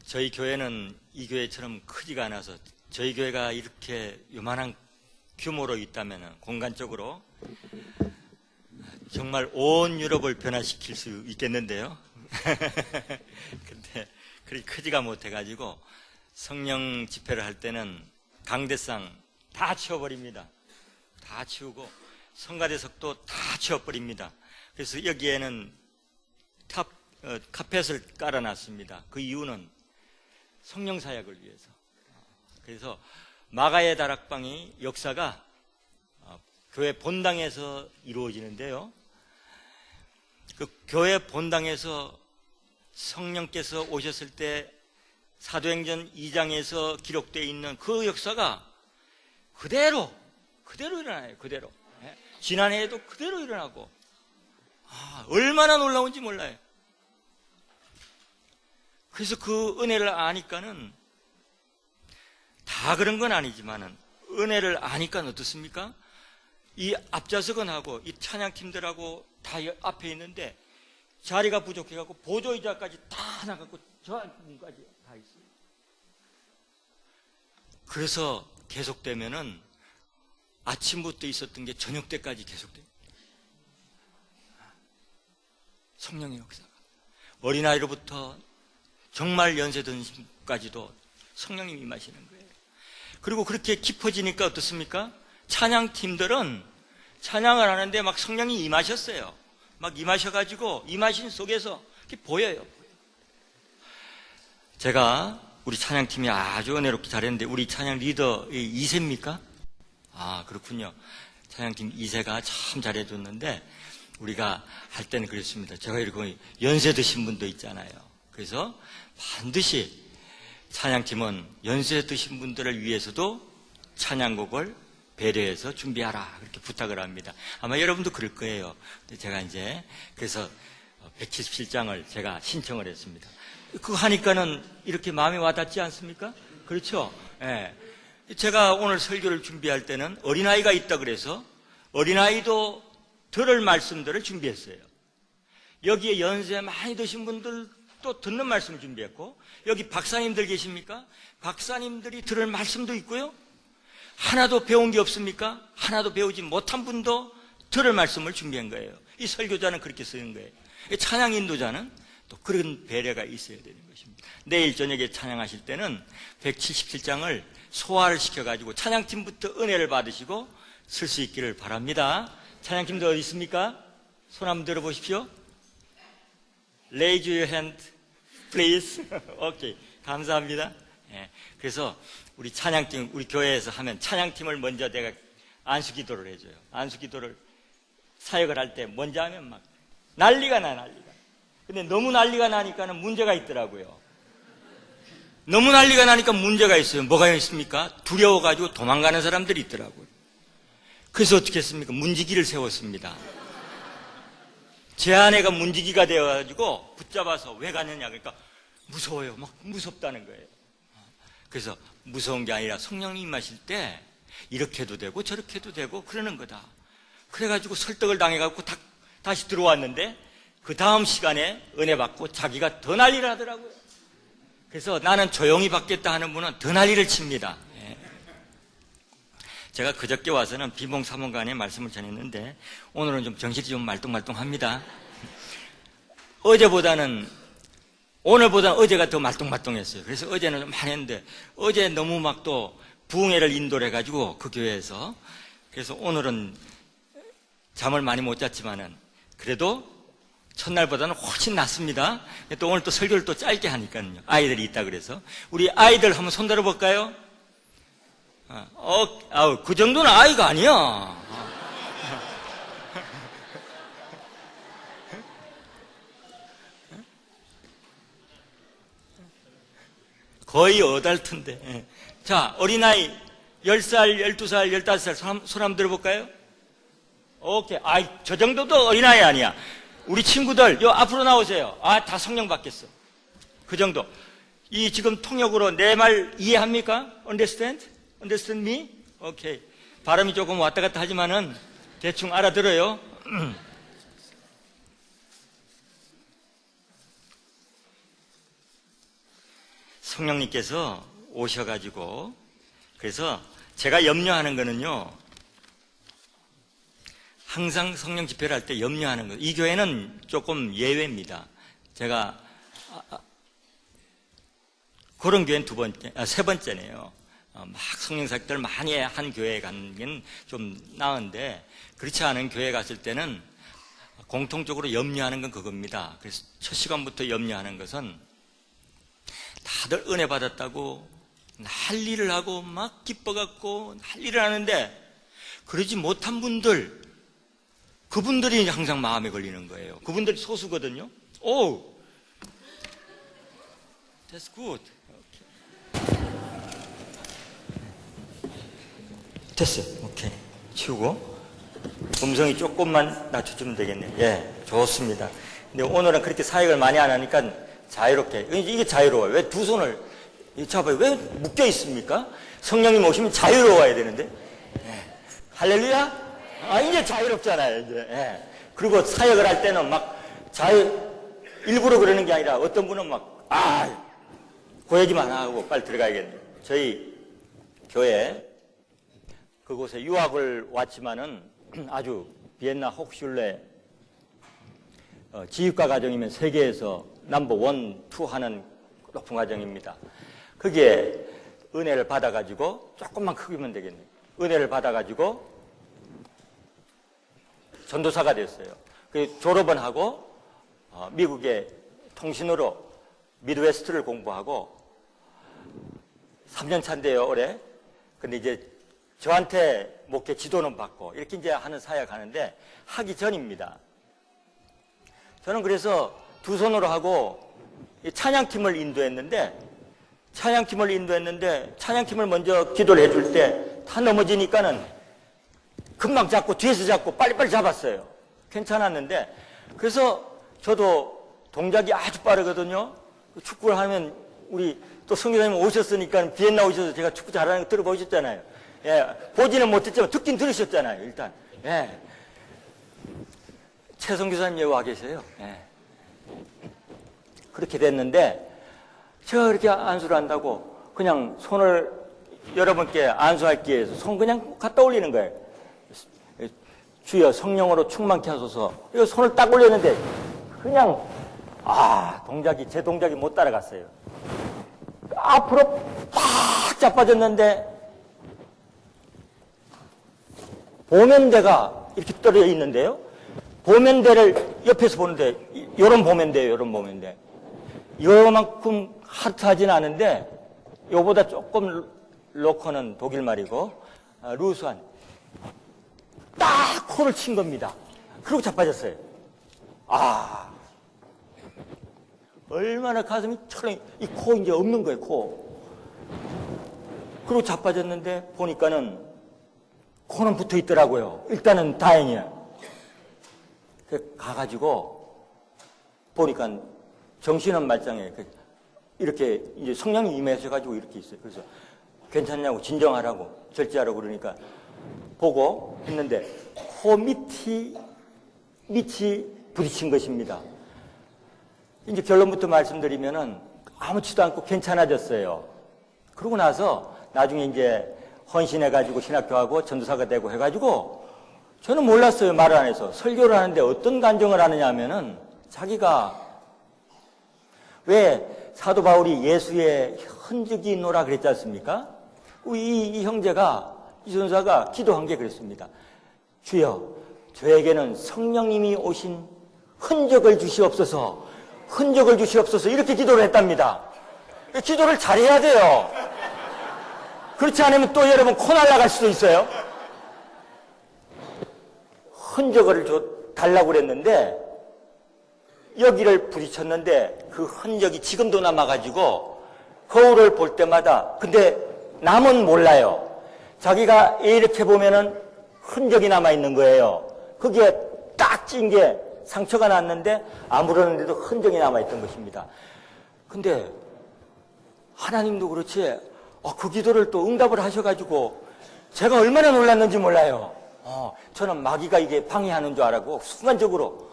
저희 교회는 이 교회처럼 크지가 않아서 저희 교회가 이렇게 요만한 규모로 있다면 공간적으로 정말 온 유럽을 변화시킬 수 있겠는데요. 근데 그렇게 크지가 못해가지고 성령 집회를 할 때는 강대상 다 치워버립니다. 다 치우고 성가대석도 다 치워버립니다. 그래서 여기에는 카펫을 깔아놨습니다. 그 이유는 성령 사역을 위해서. 그래서 마가의 다락방이 역사가 교회 본당에서 이루어지는데요. 그 교회 본당에서 성령께서 오셨을 때 사도행전 2장에서 기록되어 있는 그 역사가 그대로 일어나요. 그대로. 지난해에도 그대로 일어나고 얼마나 놀라운지 몰라요. 그래서 그 은혜를 아니까는 다 그런 건 아니지만은 은혜를 아니까 어떻습니까? 이 앞좌석은하고 이 찬양팀들하고 다 앞에 있는데 자리가 부족해갖고 보조의자까지 다 나가고 저 안까지 다 있어요. 그래서 계속되면은 아침부터 있었던 게 저녁 때까지 계속돼요. 성령의 역사가 어린아이로부터 정말 연세든 분까지도 성령님이 임하시는 거예요. 그리고 그렇게 깊어지니까 어떻습니까? 찬양팀들은 찬양을 하는데 막 성령이 임하셨어요. 막 임하셔가지고 임하신 속에서 이렇게 보여요. 제가 우리 찬양팀이 아주 은혜롭게 잘했는데 우리 찬양 리더 이세입니까? 그렇군요. 찬양팀 이세가 참 잘해줬는데 우리가 할 때는 그랬습니다. 제가 이렇게 연세 드신 분도 있잖아요. 그래서 반드시 찬양팀은 연세 드신 분들을 위해서도 찬양곡을 배려해서 준비하라 그렇게 부탁을 합니다. 아마 여러분도 그럴 거예요. 제가 이제 그래서 177장을 제가 신청을 했습니다. 그거 하니까는 이렇게 마음이 와닿지 않습니까? 그렇죠? 예. 제가 오늘 설교를 준비할 때는 어린아이가 있다 그래서 어린아이도 들을 말씀들을 준비했어요. 여기에 연세 많이 드신 분들 또 듣는 말씀 준비했고 여기 박사님들 계십니까? 박사님들이 들을 말씀도 있고요. 하나도 배운 게 없습니까? 하나도 배우지 못한 분도 들을 말씀을 준비한 거예요. 이 설교자는 그렇게 쓰는 거예요. 찬양 인도자는 또 그런 배려가 있어야 되는 것입니다. 내일 저녁에 찬양하실 때는 177장을 소화를 시켜가지고 찬양팀부터 은혜를 받으시고 쓸 수 있기를 바랍니다. 찬양팀도 어디 있습니까? 손 한번 들어보십시오. Raise your hand, please. 오케이. 감사합니다. 예. 그래서 우리 찬양팀, 우리 교회에서 하면 찬양팀을 먼저 내가 안수기도를 해줘요. 안수기도를 사역을 할 때 먼저 하면 막 난리가 나. 근데 너무 난리가 나니까는 문제가 있더라고요. 너무 난리가 나니까 문제가 있어요. 뭐가 있습니까? 두려워가지고 도망가는 사람들이 있더라고요. 그래서 어떻게 했습니까? 문지기를 세웠습니다. 제 아내가 문지기가 되어가지고 붙잡아서 왜 가느냐 그러니까 무서워요. 막 무섭다는 거예요. 그래서 무서운 게 아니라 성령님 임하실 때 이렇게 해도 되고 저렇게 해도 되고 그러는 거다. 그래가지고 설득을 당해갖고 다시 들어왔는데 그 다음 시간에 은혜 받고 자기가 더 난리를 하더라고요. 그래서 나는 조용히 받겠다 하는 분은 더 난리를 칩니다. 예. 제가 그저께 와서는 비몽사몽간에 말씀을 전했는데 오늘은 좀 정신이 좀 말똥말똥합니다. 오늘보다는 어제가 더 말똥말똥했어요. 그래서 어제는 좀 많이 했는데 어제 너무 막 또 부흥회를 인도를 해가지고 그 교회에서 그래서 오늘은 잠을 많이 못 잤지만은 그래도 첫날보다는 훨씬 낫습니다. 또 오늘 또 설교를 또 짧게 하니까요. 아이들이 있다 그래서 우리 아이들 한번 손 들어볼까요? 그 정도는 아이가 아니야. 거의 어달트인데. 자, 어린아이 10살, 12살, 15살 손 한번 들어볼까요? 오케이. 저 정도도 어린아이 아니야. 우리 친구들 요 앞으로 나오세요. 다 성령 받겠어. 그 정도. 이 지금 통역으로 내 말 이해합니까? Understand? Understand me? 오케이. 발음이 조금 왔다 갔다 하지만은 대충 알아들어요. 성령님께서 오셔가지고, 그래서 제가 염려하는 거는요, 항상 성령 집회를 할 때 염려하는 거. 이 교회는 조금 예외입니다. 제가 그런 교회는 세 번째네요. 막 성령 사역들 많이 한 교회에 가는 게 좀 나은데, 그렇지 않은 교회에 갔을 때는 공통적으로 염려하는 건 그겁니다. 그래서 첫 시간부터 염려하는 것은 다들 은혜 받았다고 난리를 하고 막 기뻐갖고 난리를 하는데, 그러지 못한 분들, 그분들이 항상 마음에 걸리는 거예요. 그분들이 소수거든요. 오, that's good. 됐어요. 오케이. 치우고 음성이 조금만 낮춰주면 되겠네요. 예, 좋습니다. 근데 오늘은 그렇게 사역을 많이 안 하니까 자유롭게, 이게 자유로워요. 왜 두 손을 잡아요? 왜 묶여 있습니까? 성령님 오시면 자유로워야 되는데. 예. 할렐루야. 이제 자유롭잖아요, 이제. 예. 그리고 사역을 할 때는 막 일부러 그러는 게 아니라 어떤 분은 막, 그 얘기만 하고 빨리 들어가야겠네요. 저희 교회, 그곳에 유학을 왔지만은 아주 비엔나 혹슐레 지휘과 과정이면 세계에서 넘버 1, 2 하는 높은 과정입니다. 거기에 은혜를 받아가지고, 조금만 크기면 되겠네요. 은혜를 받아가지고 전도사가 됐어요. 그 졸업은 하고 미국의 통신으로 미드웨스트를 공부하고 3년 차인데요, 올해. 근데 이제 저한테 목회 지도는 받고 이렇게 이제 하는 사역 하는데, 하기 전입니다. 저는 그래서 두 손으로 하고 찬양팀을 인도했는데, 찬양팀을 먼저 기도를 해줄 때 다 넘어지니까는 금방 잡고 뒤에서 잡고 빨리빨리 잡았어요. 괜찮았는데, 그래서 저도 동작이 아주 빠르거든요. 축구를 하면 우리 또 성교사님 오셨으니까 비엔나 오셔서 제가 축구 잘하는 거 들어보셨잖아요. 예, 보지는 못했지만 듣긴 들으셨잖아요, 일단. 예. 최성 교사님 여기 와 계세요. 예. 그렇게 됐는데, 제가 그렇게 안수를 한다고 그냥 손을 여러분께 안수할 기회에서 손 그냥 갖다 올리는 거예요. 주여 성령으로 충만케 하소서. 이거 손을 딱 올렸는데 그냥 제 동작이 못 따라갔어요. 앞으로 팍 자빠졌는데 보면대가 이렇게 떨어져 있는데요. 보면대를 옆에서 보는데 요런 보면대예요. 요런 보면대. 요만큼 하트하진 않은데 요보다 조금 로커는 독일 말이고 루스한 딱 코를 친 겁니다. 그리고 자빠졌어요. 얼마나 가슴이 철렁, 이 코 이제 없는 거예요, 코. 그리고 자빠졌는데 보니까는 코는 붙어 있더라고요. 일단은 다행이에요. 가가지고 보니까 정신은 말짱해. 이렇게 이제 성령이 임하셔가지고 이렇게 있어요. 그래서 괜찮냐고 진정하라고 절제하라고 그러니까 보고 했는데 코 밑이 부딪힌 것입니다. 이제 결론부터 말씀드리면은 아무렇지도 않고 괜찮아졌어요. 그러고 나서 나중에 이제 헌신해가지고 신학교하고 전도사가 되고 해가지고 저는 몰랐어요. 말을 안 해서. 설교를 하는데 어떤 간증을 하느냐 하면은 자기가 왜 사도 바울이 예수의 흔적이 있노라 그랬지 않습니까? 이 형제가, 이 전사가 기도한 게 그랬습니다. 주여, 저에게는 성령님이 오신 흔적을 주시옵소서, 흔적을 주시옵소서, 이렇게 기도를 했답니다. 기도를 잘해야 돼요. 그렇지 않으면 또 여러분 코 날아갈 수도 있어요. 흔적을 달라고 그랬는데 여기를 부딪혔는데 그 흔적이 지금도 남아가지고 거울을 볼 때마다, 근데 남은 몰라요. 자기가 이렇게 보면은 흔적이 남아있는 거예요. 거기에 딱 찐 게 상처가 났는데 아무러는데도 흔적이 남아있던 것입니다. 근데 하나님도 그렇지 그 기도를 또 응답을 하셔가지고 제가 얼마나 놀랐는지 몰라요. 저는 마귀가 이게 방해하는 줄 알았고 순간적으로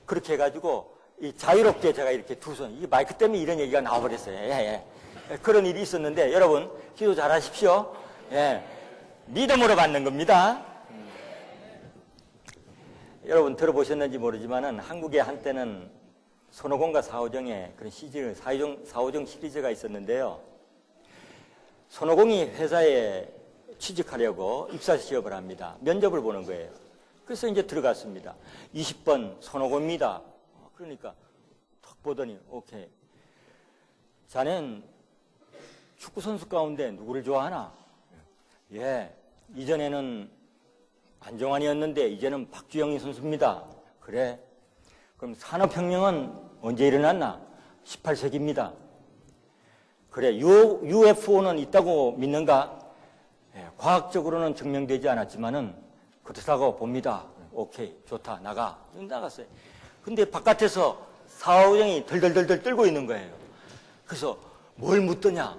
그렇게 해가지고 이 자유롭게 제가 이렇게 두 손, 이 마이크 때문에 이런 얘기가 나와버렸어요. 예, 예. 그런 일이 있었는데 여러분 기도 잘하십시오. 예. 믿음으로 받는 겁니다. 여러분 들어보셨는지 모르지만은 한국에 한때는 손오공과 사오정의 그런 시리즈, 사오정 시리즈가 있었는데요. 손오공이 회사에 취직하려고 입사 시험을 합니다. 면접을 보는 거예요. 그래서 이제 들어갔습니다. 20번 손오공입니다. 그러니까 탁 보더니 오케이. 자넨 축구 선수 가운데 누구를 좋아하나? 예, 이전에는 안정환이었는데 이제는 박주영이 선수입니다. 그래. 그럼 산업혁명은 언제 일어났나? 18세기입니다. 그래. UFO는 있다고 믿는가? 예, 과학적으로는 증명되지 않았지만은 그렇다고 봅니다. 오케이, 좋다, 나가. 나갔어요. 근데 바깥에서 사오정이 덜덜덜덜 떨고 있는 거예요. 그래서 뭘 묻더냐?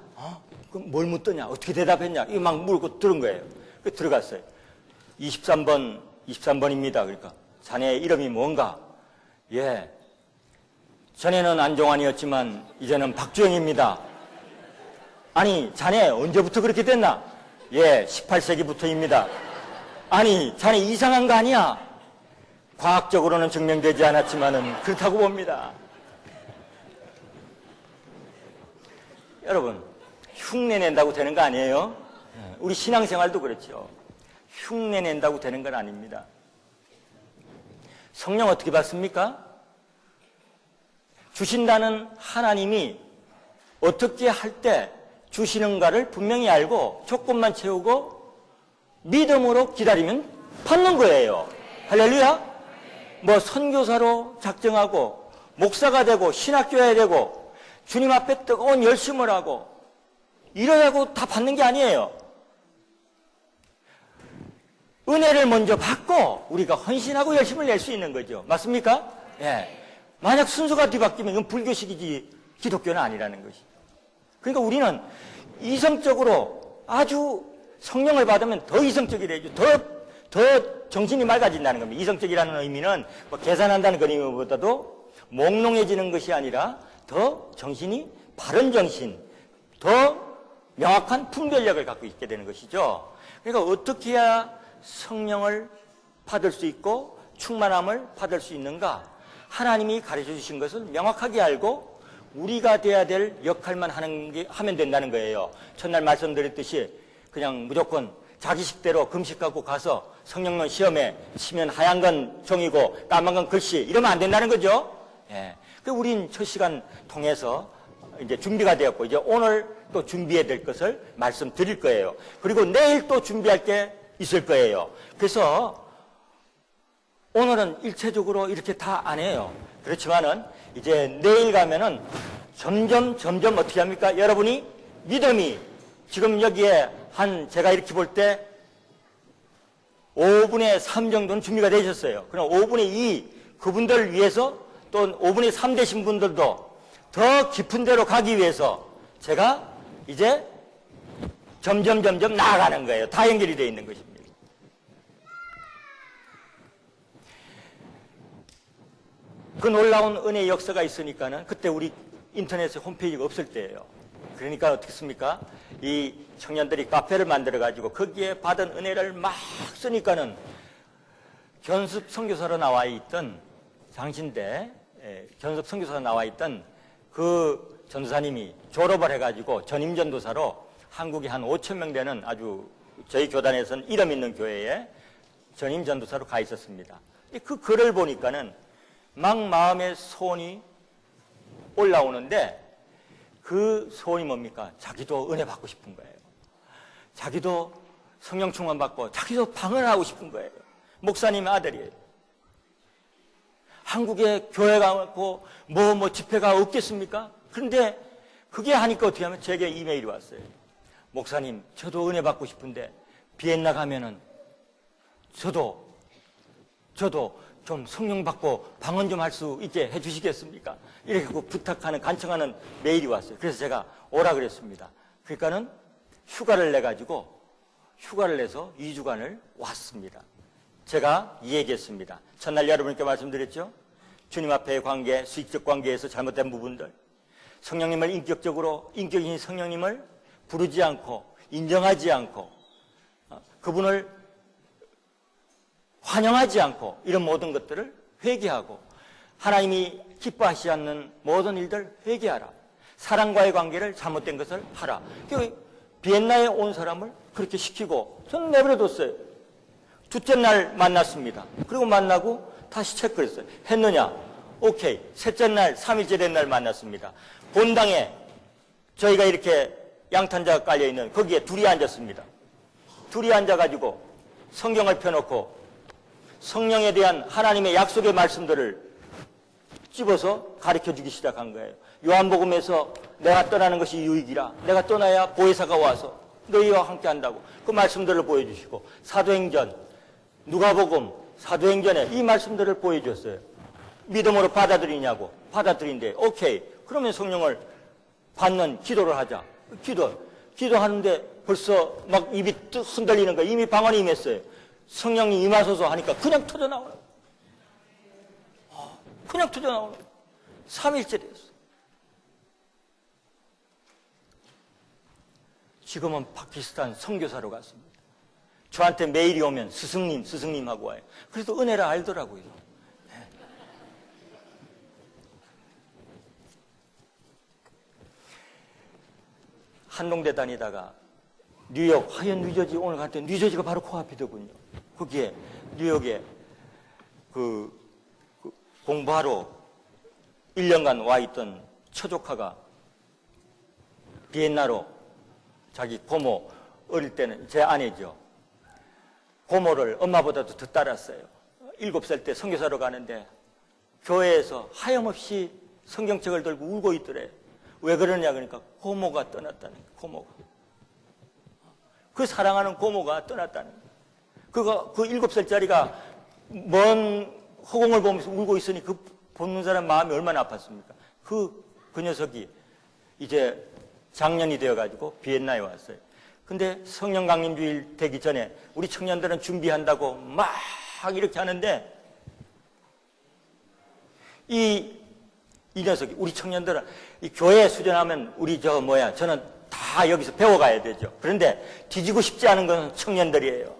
그럼 뭘 묻더냐? 어떻게 대답했냐? 이거 막 물고 들은 거예요. 그 들어갔어요. 23번입니다. 그러니까 자네 이름이 뭔가? 예, 전에는 안정환이었지만 이제는 박주영입니다. 아니, 자네 언제부터 그렇게 됐나? 예, 18세기부터입니다. 아니, 자네 이상한 거 아니야? 과학적으로는 증명되지 않았지만은 그렇다고 봅니다. 여러분, 흉내 낸다고 되는 거 아니에요? 우리 신앙생활도 그렇죠. 흉내 낸다고 되는 건 아닙니다. 성령 어떻게 받습니까? 주신다는 하나님이 어떻게 할 때 주시는가를 분명히 알고 조건만 채우고 믿음으로 기다리면 받는 거예요. 할렐루야! 뭐 선교사로 작정하고 목사가 되고 신학교에 되고 주님 앞에 뜨거운 열심을 하고 이러라고 다 받는 게 아니에요. 은혜를 먼저 받고 우리가 헌신하고 열심을 낼 수 있는 거죠. 맞습니까? 예. 만약 순서가 뒤바뀌면 이건 불교식이지 기독교는 아니라는 것이. 그러니까 우리는 이성적으로 아주 성령을 받으면 더 이성적이래죠. 더 정신이 맑아진다는 겁니다. 이성적이라는 의미는 뭐 계산한다는 그런 의미보다도 몽롱해지는 것이 아니라 더 정신이 바른 정신, 더 명확한 분별력을 갖고 있게 되는 것이죠. 그러니까 어떻게 해야 성령을 받을 수 있고 충만함을 받을 수 있는가? 하나님이 가르쳐 주신 것을 명확하게 알고 우리가 돼야 될 역할만 하면 된다는 거예요. 첫날 말씀드렸듯이 그냥 무조건 자기 식대로 금식하고 가서 성령론 시험에 치면 하얀 건 종이고 까만 건 글씨 이러면 안 된다는 거죠. 예. 그 우린 첫 시간 통해서 이제 준비가 되었고 이제 오늘 또 준비해야 될 것을 말씀드릴 거예요. 그리고 내일 또 준비할 게 있을 거예요. 그래서 오늘은 일체적으로 이렇게 다 안 해요. 그렇지만은 이제 내일 가면은 점점 어떻게 합니까? 여러분이 믿음이 지금 여기에 제가 이렇게 볼 때 5분의 3 정도는 준비가 되셨어요. 그럼 5분의 2 그분들을 위해서 또 5분의 3 되신 분들도 더 깊은 데로 가기 위해서 제가 이제 점점 나아가는 거예요. 다 연결이 되어 있는 것입니다. 그 놀라운 은혜의 역사가 있으니까는 그때 우리 인터넷에 홈페이지가 없을 때예요. 그러니까 어떻겠습니까? 이 청년들이 카페를 만들어가지고 거기에 받은 은혜를 막 쓰니까는 견습 선교사로 나와 있던 장신대 견습 선교사로 나와 있던 그 전도사님이 졸업을 해가지고 전임 전도사로 한국에 한 5천 명 되는 아주 저희 교단에서는 이름 있는 교회에 전임 전도사로 가 있었습니다. 그 글을 보니까는 막 마음의 소원이 올라오는데 그 소원이 뭡니까? 자기도 은혜 받고 싶은 거예요. 자기도 성령 충만 받고 자기도 방언하고 싶은 거예요. 목사님의 아들이에요. 한국에 교회가 없고 뭐 집회가 없겠습니까? 그런데 그게 하니까 어떻게 하면 제게 이메일이 왔어요. 목사님, 저도 은혜 받고 싶은데 비엔나 가면은 저도 좀 성령 받고 방언 좀 할 수 있게 해주시겠습니까? 이렇게 부탁하는 간청하는 메일이 왔어요. 그래서 제가 오라 그랬습니다. 그러니까는 휴가를 내서 2주간을 왔습니다. 제가 이 얘기했습니다. 첫날 여러분께 말씀드렸죠? 주님 앞의 관계, 수익적 관계에서 잘못된 부분들, 성령님을 인격적인 성령님을 부르지 않고 인정하지 않고 그분을 환영하지 않고 이런 모든 것들을 회개하고 하나님이 기뻐하시지 않는 모든 일들 회개하라. 사랑과의 관계를 잘못된 것을 하라. 비엔나에 온 사람을 그렇게 시키고 저는 내버려뒀어요. 둘째 날 만났습니다. 그리고 만나고 다시 체크를 했어요. 했느냐? 오케이. 셋째 날, 3일째 된 날 만났습니다. 본당에 저희가 이렇게 양탄자가 깔려있는 거기에 둘이 앉았습니다. 둘이 앉아가지고 성경을 펴놓고 성령에 대한 하나님의 약속의 말씀들을 집어서 가르쳐주기 시작한 거예요. 요한복음에서 내가 떠나는 것이 유익이라, 내가 떠나야 보혜사가 와서 너희와 함께 한다고 그 말씀들을 보여주시고, 사도행전, 누가복음, 사도행전에 이 말씀들을 보여줬어요. 믿음으로 받아들이냐고. 받아들인대. 오케이. 그러면 성령을 받는 기도를 하자. 기도하는데 벌써 막 입이 흔들리는 거예요. 이미 방언이 임했어요. 성령이 임하소서 하니까 그냥 터져나오는 거예요. 그냥 터져나오는 거예요. 3일째 됐어요. 지금은 파키스탄 선교사로 갔습니다. 저한테 메일이 오면 스승님 하고 와요. 그래도 은혜를 알더라고요. 네. 한동대 다니다가 뉴욕, 하얀 뉴저지 오늘 갔더니 뉴저지가 바로 코앞이더군요. 거기에 뉴욕에 공부하러 1년간 와 있던 처조카가 비엔나로 자기 고모, 어릴 때는 제 아내죠. 고모를 엄마보다도 더 따랐어요. 7살 때 선교사로 가는데 교회에서 하염없이 성경책을 들고 울고 있더래. 왜 그러냐 그러니까 고모가 떠났다는 거예요. 고모가. 그 사랑하는 고모가 떠났다는 거예요. 그 7살짜리가 먼 허공을 보면서 울고 있으니 그 보는 사람 마음이 얼마나 아팠습니까? 그 녀석이 이제 작년이 되어가지고 비엔나에 왔어요. 근데 성령 강림주일 되기 전에 우리 청년들은 준비한다고 막 이렇게 하는데 이 녀석이, 우리 청년들은 이 교회에 수련하면 저는 다 여기서 배워가야 되죠. 그런데 뒤지고 싶지 않은 건 청년들이에요.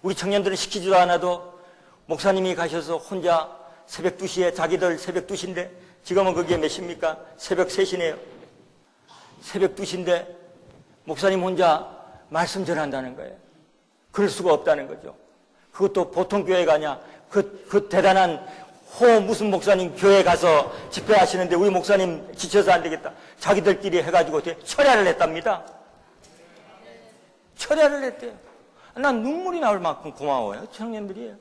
우리 청년들은 시키지도 않아도 목사님이 가셔서 혼자 새벽 2시에, 자기들 새벽 2시인데 지금은 그게 몇 시입니까? 새벽 3시네요. 새벽 2시인데 목사님 혼자 말씀 전한다는 거예요. 그럴 수가 없다는 거죠. 그것도 보통 교회가 아니야. 그 대단한 무슨 목사님 교회 가서 집회하시는데 우리 목사님 지쳐서 안 되겠다. 자기들끼리 해가지고 철야를 했답니다. 철야를 했대요. 난 눈물이 나올 만큼 고마워요. 청년들이에요.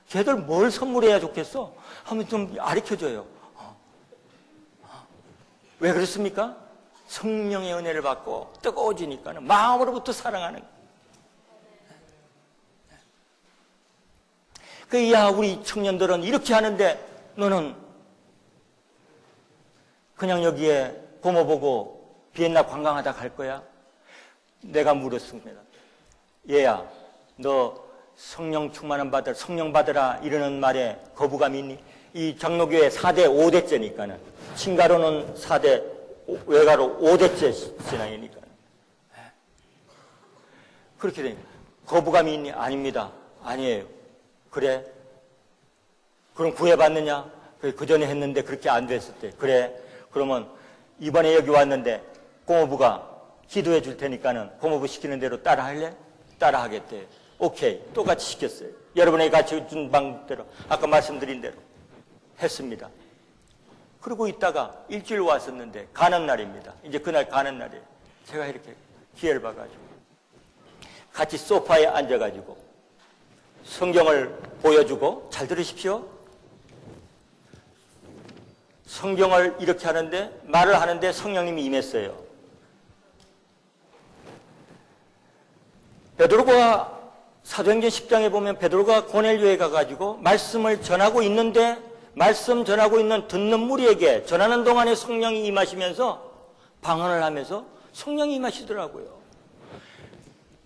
걔들 뭘 선물해야 좋겠어? 하면 좀 가르쳐줘요. 왜 그렇습니까? 성령의 은혜를 받고 뜨거워지니까는 마음으로부터 사랑하는 거예요. 야, 우리 청년들은 이렇게 하는데 너는 그냥 여기에 고모 보고 비엔나 관광하다 갈 거야? 내가 물었습니다. 얘야, 너 성령 충만한 성령 받으라 이러는 말에 거부감이 있니? 이 장로교회 4대 5대째니까는 친가로는 4대, 외가로 5대째 신앙이니까. 그렇게 되니까 거부감이 있니? 아닙니다. 아니에요. 그래? 그럼 구해받느냐? 그 전에 했는데 그렇게 안 됐을 때. 그래? 그러면 이번에 여기 왔는데 고모부가 기도해 줄 테니까는 고모부 시키는 대로 따라 할래? 따라 하겠대. 오케이. 똑같이 시켰어요. 여러분에게 같이 준 방법대로, 아까 말씀드린 대로 했습니다. 그러고 있다가 일주일 왔었는데 가는 날입니다. 이제 그날 가는 날이에요. 제가 이렇게 기회를 봐가지고 같이 소파에 앉아가지고 성경을 보여주고, 잘 들으십시오. 성경을 이렇게 하는데, 말을 하는데 성령님이 임했어요. 베드로가 사도행전 10장에 보면 베드로가 고넬료에 가가지고 말씀을 전하고 있는데, 말씀 전하고 있는 듣는 무리에게 전하는 동안에 성령이 임하시면서 방언을 하면서 성령이 임하시더라고요.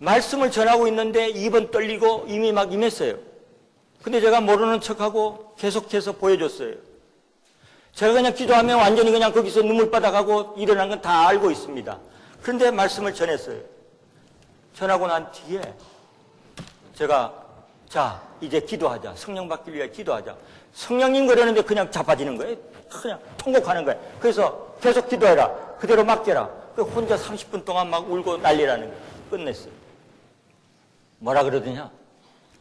말씀을 전하고 있는데 입은 떨리고 이미 막 임했어요. 근데 제가 모르는 척하고 계속해서 보여줬어요. 제가 그냥 기도하면 완전히 그냥 거기서 눈물바닥하고 일어난 건 다 알고 있습니다. 그런데 말씀을 전했어요. 전하고 난 뒤에 제가 자 이제 기도하자. 성령 받기 위해 기도하자. 성령님 그러는데 그냥 자빠지는 거예요. 그냥 통곡하는 거예요. 그래서 계속 기도해라. 그대로 맡겨라. 혼자 30분 동안 막 울고 난리라는 거예요. 끝냈어요. 뭐라 그러더냐?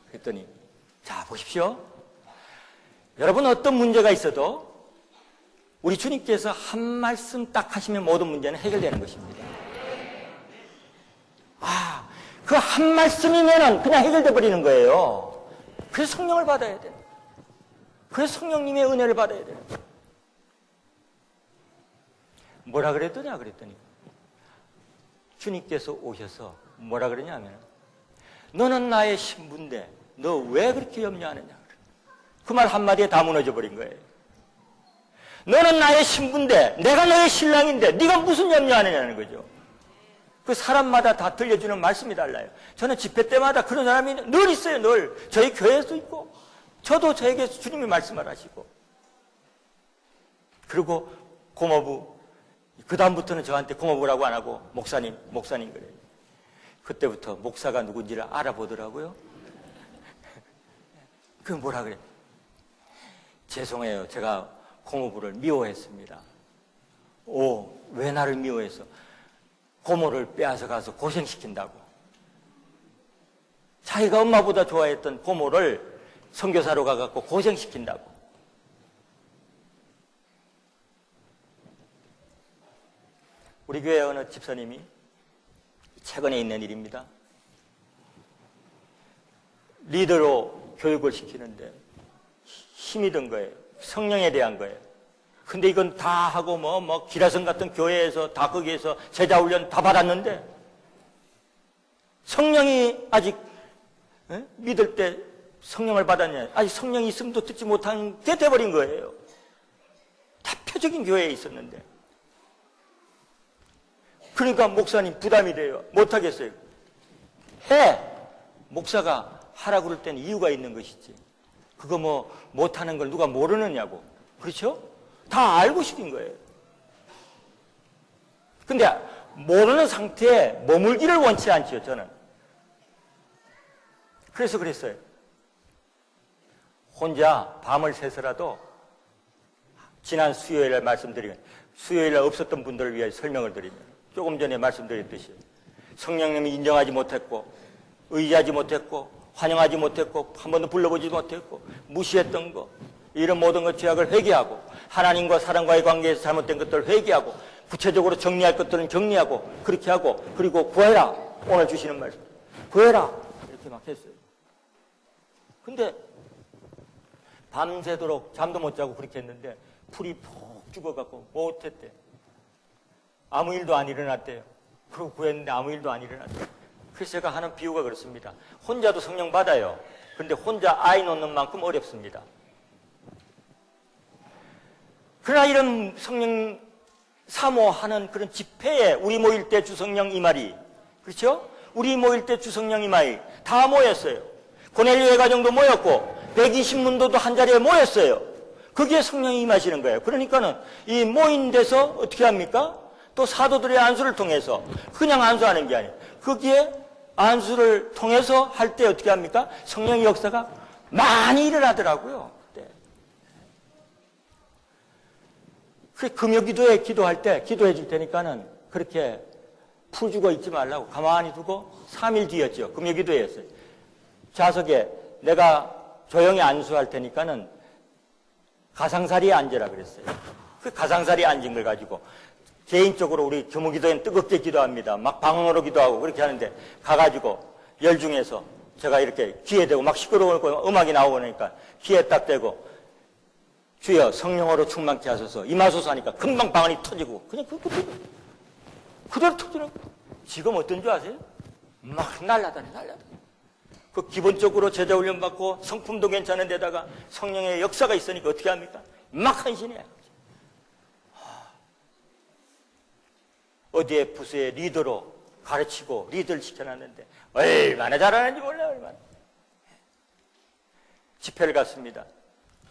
그랬더니 자 보십시오. 여러분 어떤 문제가 있어도 우리 주님께서 한 말씀 딱 하시면 모든 문제는 해결되는 것입니다. 그 한 말씀이면은 그냥 해결돼 버리는 거예요. 그래서 성령을 받아야 돼. 그래서 성령님의 은혜를 받아야 돼. 뭐라 그랬더냐 그랬더니 주님께서 오셔서 뭐라 그러냐면 너는 나의 신부인데 너 왜 그렇게 염려하느냐. 그 말 한마디에 다 무너져 버린 거예요. 너는 나의 신부인데 내가 너의 신랑인데 네가 무슨 염려하느냐는 거죠. 그 사람마다 다 들려주는 말씀이 달라요. 저는 집회 때마다 그런 사람이 늘 있어요. 늘 저희 교회에도 있고 저도 저에게 주님이 말씀을 하시고 그리고 고모부 그 다음부터는 저한테 고모부라고 안 하고 목사님 그래요. 그때부터 목사가 누군지를 알아보더라고요. 그 뭐라 그래? 죄송해요. 제가 고모부를 미워했습니다. 왜 나를 미워해서? 고모를 빼앗아 가서 고생시킨다고. 자기가 엄마보다 좋아했던 고모를 선교사로 가갖고 고생시킨다고. 우리 교회 어느 집사님이 최근에 있는 일입니다. 리더로 교육을 시키는데 힘이 든 거예요. 성령에 대한 거예요. 근데 이건 다 하고 기라성 같은 교회에서 다 거기에서 제자훈련 다 받았는데 성령이 아직 믿을 때 성령을 받았냐. 아직 성령이 있음도 듣지 못한 게 돼버린 거예요. 대표적인 교회에 있었는데. 그러니까 목사님 부담이 돼요. 못하겠어요. 목사가 하라 그럴 때는 이유가 있는 것이지. 그거 못하는 걸 누가 모르느냐고. 그렇죠? 다 알고 시킨 거예요. 근데 모르는 상태에 머물기를 원치 않죠, 저는. 그래서 그랬어요. 혼자 밤을 새서라도 지난 수요일에 말씀드리면 수요일에 없었던 분들을 위해 설명을 드리면 조금 전에 말씀드렸듯이 성령님이 인정하지 못했고 의지하지 못했고 환영하지 못했고 한 번도 불러보지 못했고 무시했던 거 이런 모든 것 죄악을 회개하고 하나님과 사람과의 관계에서 잘못된 것들을 회개하고 구체적으로 정리할 것들은 정리하고 그렇게 하고 그리고 구해라. 오늘 주시는 말씀 구해라 이렇게 막 했어요. 근데 밤새도록 잠도 못 자고 그렇게 했는데 풀이 푹 죽어갖고 못했대. 아무 일도 안 일어났대요. 그러고 구했는데 아무 일도 안 일어났대요. 그래서 제가 하는 비유가 그렇습니다. 혼자도 성령 받아요. 그런데 혼자 아이 놓는 만큼 어렵습니다. 그러나 이런 성령 사모하는 그런 집회에 우리 모일 때 주성령 이말이 그렇죠? 우리 모일 때 주성령 이말이 다 모였어요. 고넬료의 가정도 모였고 120문도도 한 자리에 모였어요. 거기에 성령이 임하시는 거예요. 그러니까는 이 모인 데서 어떻게 합니까? 또 사도들의 안수를 통해서 그냥 안수하는 게 아니에요. 거기에 안수를 통해서 할 때 어떻게 합니까? 성령의 역사가 많이 일어나더라고요. 그래, 금요기도에 기도할 때 기도해 줄 테니까는 그렇게 푸 죽어 있지 말라고 가만히 두고 3일 뒤였죠. 금요기도였어요. 좌석에 내가 조용히 안수할 테니까는 가상자리에 앉으라 그랬어요. 그 가상자리에 앉은 걸 가지고 개인적으로 우리 금요기도엔 뜨겁게 기도합니다. 막 방언으로 기도하고 그렇게 하는데 가가지고 열중해서 제가 이렇게 귀에 대고 막 시끄러우고 음악이 나오니까 귀에 딱 대고 주여 성령으로 충만케 하소서 임하소서 하니까 금방 방언이 터지고 그냥 그대로 터지는 거예요. 지금 어떤 줄 아세요? 막 날라다니. 그 기본적으로 제자 훈련 받고 성품도 괜찮은 데다가 성령의 역사가 있으니까 어떻게 합니까? 막 헌신해. 어디에 부서의 리더로 가르치고 리더를 시켜놨는데 얼마나 잘하는지 몰라요. 얼마나. 집회를 갔습니다.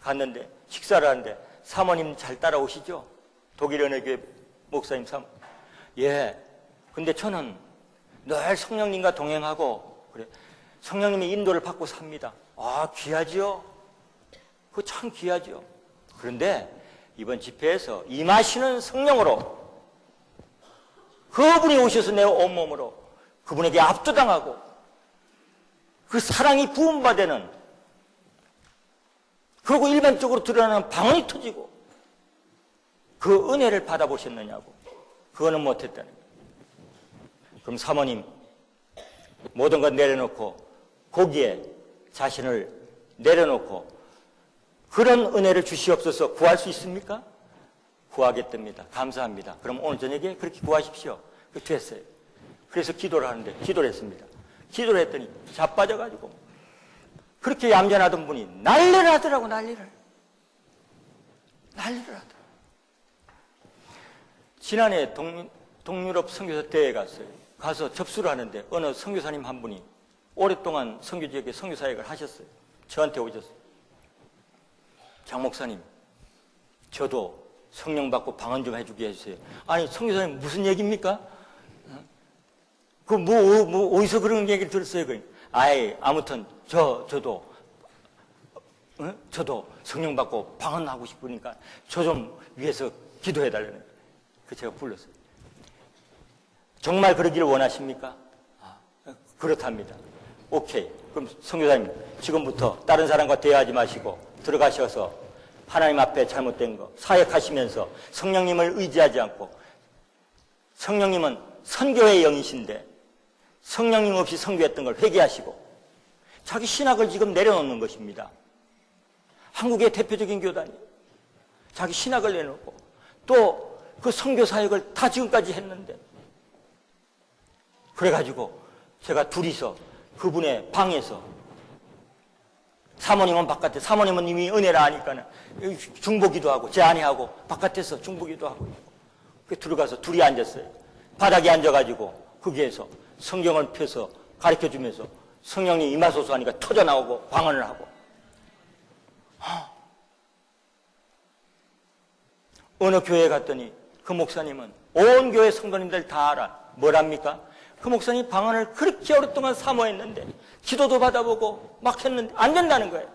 갔는데 식사를 하는데 사모님 잘 따라오시죠? 독일 은혜교회 목사님 사모님. 예. 근데 저는 늘 성령님과 동행하고, 그래. 성령님의 인도를 받고 삽니다. 아, 귀하지요? 그거 참 귀하지요? 그런데 이번 집회에서 임하시는 성령으로 그분이 오셔서 내 온몸으로 그분에게 압도당하고 그 사랑이 부음받는, 그리고 일반적으로 드러나는 방언이 터지고 그 은혜를 받아보셨느냐고. 그거는 못했다는 거예요. 그럼 사모님 모든 것 내려놓고 거기에 자신을 내려놓고 그런 은혜를 주시옵소서 구할 수 있습니까? 구하겠답니다. 감사합니다. 그럼 오늘 저녁에 그렇게 구하십시오. 그렇게 됐어요. 그래서 기도를 하는데 기도를 했습니다. 기도를 했더니 자빠져가지고 그렇게 얌전하던 분이 난리를 하더라고. 난리를 하더라고. 지난해 동유럽 선교사 대회에 갔어요. 가서 접수를 하는데 어느 선교사님 한 분이 오랫동안 선교지역에 선교사역을 하셨어요. 저한테 오셨어요. 장 목사님, 저도 성령 받고 방언 좀 해주게 해주세요. 아니, 선교사님 무슨 얘기입니까? 어디서 그런 얘기를 들었어요? 아이, 아무튼 저도 성령 받고 방언하고 싶으니까 저 좀 위해서 기도해달라는 거예요. 그래서 제가 불렀어요. 정말 그러기를 원하십니까? 그렇답니다. 오케이. 그럼 선교사님, 지금부터 다른 사람과 대화하지 마시고 들어가셔서 하나님 앞에 잘못된 거 사역하시면서 성령님을 의지하지 않고, 성령님은 선교의 영이신데 성령님 없이 선교했던 걸 회개하시고 자기 신학을 지금 내려놓는 것입니다. 한국의 대표적인 교단이 자기 신학을 내놓고 또 그 선교 사역을 다 지금까지 했는데, 그래가지고 제가 둘이서 그분의 방에서, 사모님은 바깥에, 사모님은 이미 은혜라 하니까는 중보기도 하고 제 아내하고 바깥에서 중보기도 하고 들어가서 둘이 앉았어요. 바닥에 앉아가지고 거기에서 성경을 펴서 가르쳐주면서 성령님 임하소서 하니까 터져나오고 방언을 하고. 어느 교회에 갔더니 그 목사님은 온 교회 성도님들 다 알아. 뭐랍니까? 그 목사님 방언을 그렇게 오랫동안 사모했는데 기도도 받아보고 막 했는데 안 된다는 거예요.